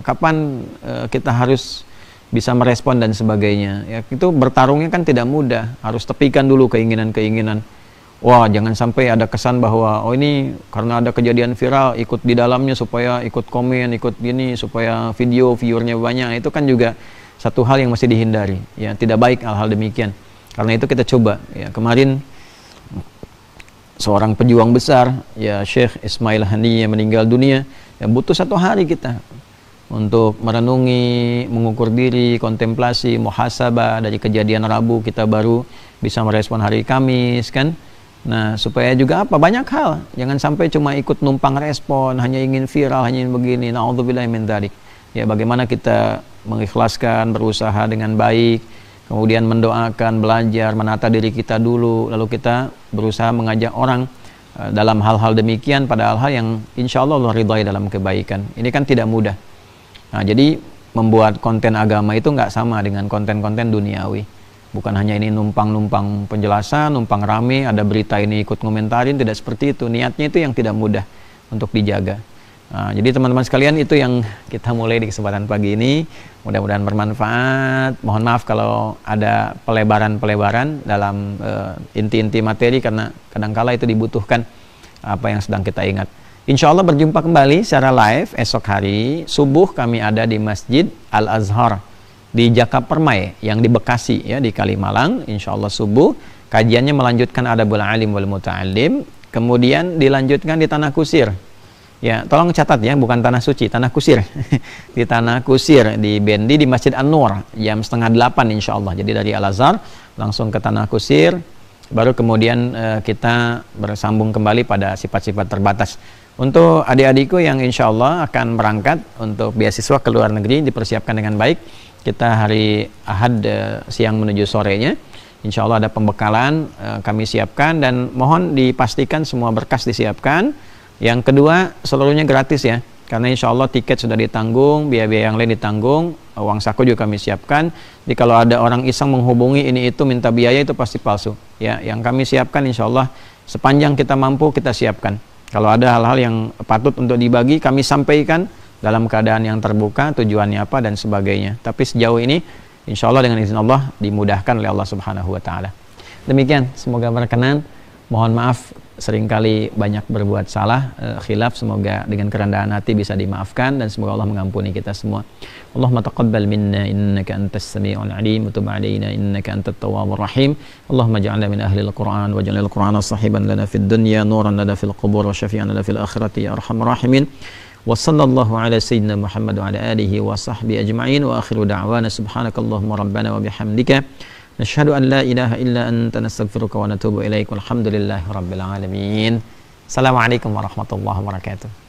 kapan kita harus bisa merespon dan sebagainya. Ya, itu bertarungnya kan tidak mudah. Harus tepikan dulu keinginan-keinginan. Wah, jangan sampai ada kesan bahwa oh ini karena ada kejadian viral, ikut di dalamnya supaya ikut komen, ikut gini supaya viewernya banyak. Itu kan juga satu hal yang mesti dihindari. Ya, tidak baik hal-hal demikian. Karena itu kita coba. Ya, kemarin seorang pejuang besar, ya Syekh Ismail Hani yang meninggal dunia, ya butuh 1 hari kita untuk merenungi, mengukur diri, kontemplasi, muhasabah. Dari kejadian Rabu kita baru bisa merespon hari Kamis, kan. Nah, supaya juga apa, banyak hal, jangan sampai cuma ikut numpang respon, hanya ingin viral, hanya ingin begini. Na'udzubillahi min dzalik. Ya, bagaimana kita mengikhlaskan, berusaha dengan baik, kemudian mendoakan, belajar, menata diri kita dulu, lalu kita berusaha mengajak orang dalam hal-hal demikian pada hal-hal yang insya Allah Allah ridhai dalam kebaikan. Ini kan tidak mudah. Nah, jadi membuat konten agama itu nggak sama dengan konten-konten duniawi. Bukan hanya ini numpang-numpang penjelasan, numpang rame, ada berita ini ikut komentarin, tidak seperti itu. Niatnya itu yang tidak mudah untuk dijaga. Nah, jadi teman-teman sekalian, itu yang kita mulai di kesempatan pagi ini. Mudah-mudahan bermanfaat. Mohon maaf kalau ada pelebaran-pelebaran dalam inti-inti materi, karena kadangkala itu dibutuhkan apa yang sedang kita ingat. Insya Allah berjumpa kembali secara live esok hari subuh. Kami ada di Masjid Al-Azhar di Jakapermai yang di Bekasi, ya, di Kalimalang. Insya Allah subuh kajiannya melanjutkan Adabul Alim wal Muta'allim, kemudian dilanjutkan di Tanah Kusir. Ya, tolong catat ya, bukan Tanah Suci, Tanah Kusir. Di Tanah Kusir di Bendi di Masjid An-Nur jam 7:30 insya Allah. Jadi dari Al-Azhar langsung ke Tanah Kusir, baru kemudian kita bersambung kembali pada sifat-sifat terbatas. Untuk adik-adikku yang insya Allah akan berangkat untuk beasiswa ke luar negeri, dipersiapkan dengan baik. Kita hari Ahad siang menuju sorenya, insya Allah ada pembekalan kami siapkan, dan mohon dipastikan semua berkas disiapkan. Yang kedua, seluruhnya gratis ya, karena insya Allah tiket sudah ditanggung, biaya-biaya yang lain ditanggung, uang saku juga kami siapkan. Jadi kalau ada orang iseng menghubungi ini itu minta biaya, itu pasti palsu. Ya, yang kami siapkan insya Allah sepanjang kita mampu kita siapkan. Kalau ada hal-hal yang patut untuk dibagi, kami sampaikan dalam keadaan yang terbuka, tujuannya apa dan sebagainya. Tapi sejauh ini insya Allah dengan izin Allah dimudahkan oleh Allah Subhanahu wa Ta'ala. Demikian, semoga berkenan. Mohon maaf seringkali banyak berbuat salah, khilaf, semoga dengan kerendahan hati bisa dimaafkan dan semoga Allah mengampuni kita semua. Allahumma taqabbal minna innaka antas sami'ul alim wa tub 'alaina innaka antat tawwabur rahim. Allahumma ij'alna min ahlil Qur'an waj'alil Qur'ana sahiban lana fid dunya nuran lana fil qubur wa syafi'an lana fil akhirati ya arhamar rahimin. Wa sallallahu ala sayyidina Muhammad wa ala alihi wa sahbihi ajma'in wa akhiru da'wana subhanakallahumma rabbana wa bihamdika nashhadu an la ilaha illa anta nastaghfiruka wa natubu ilaik walhamdulillahi rabbil alamin. Assalamualaikum warahmatullahi wabarakatuh.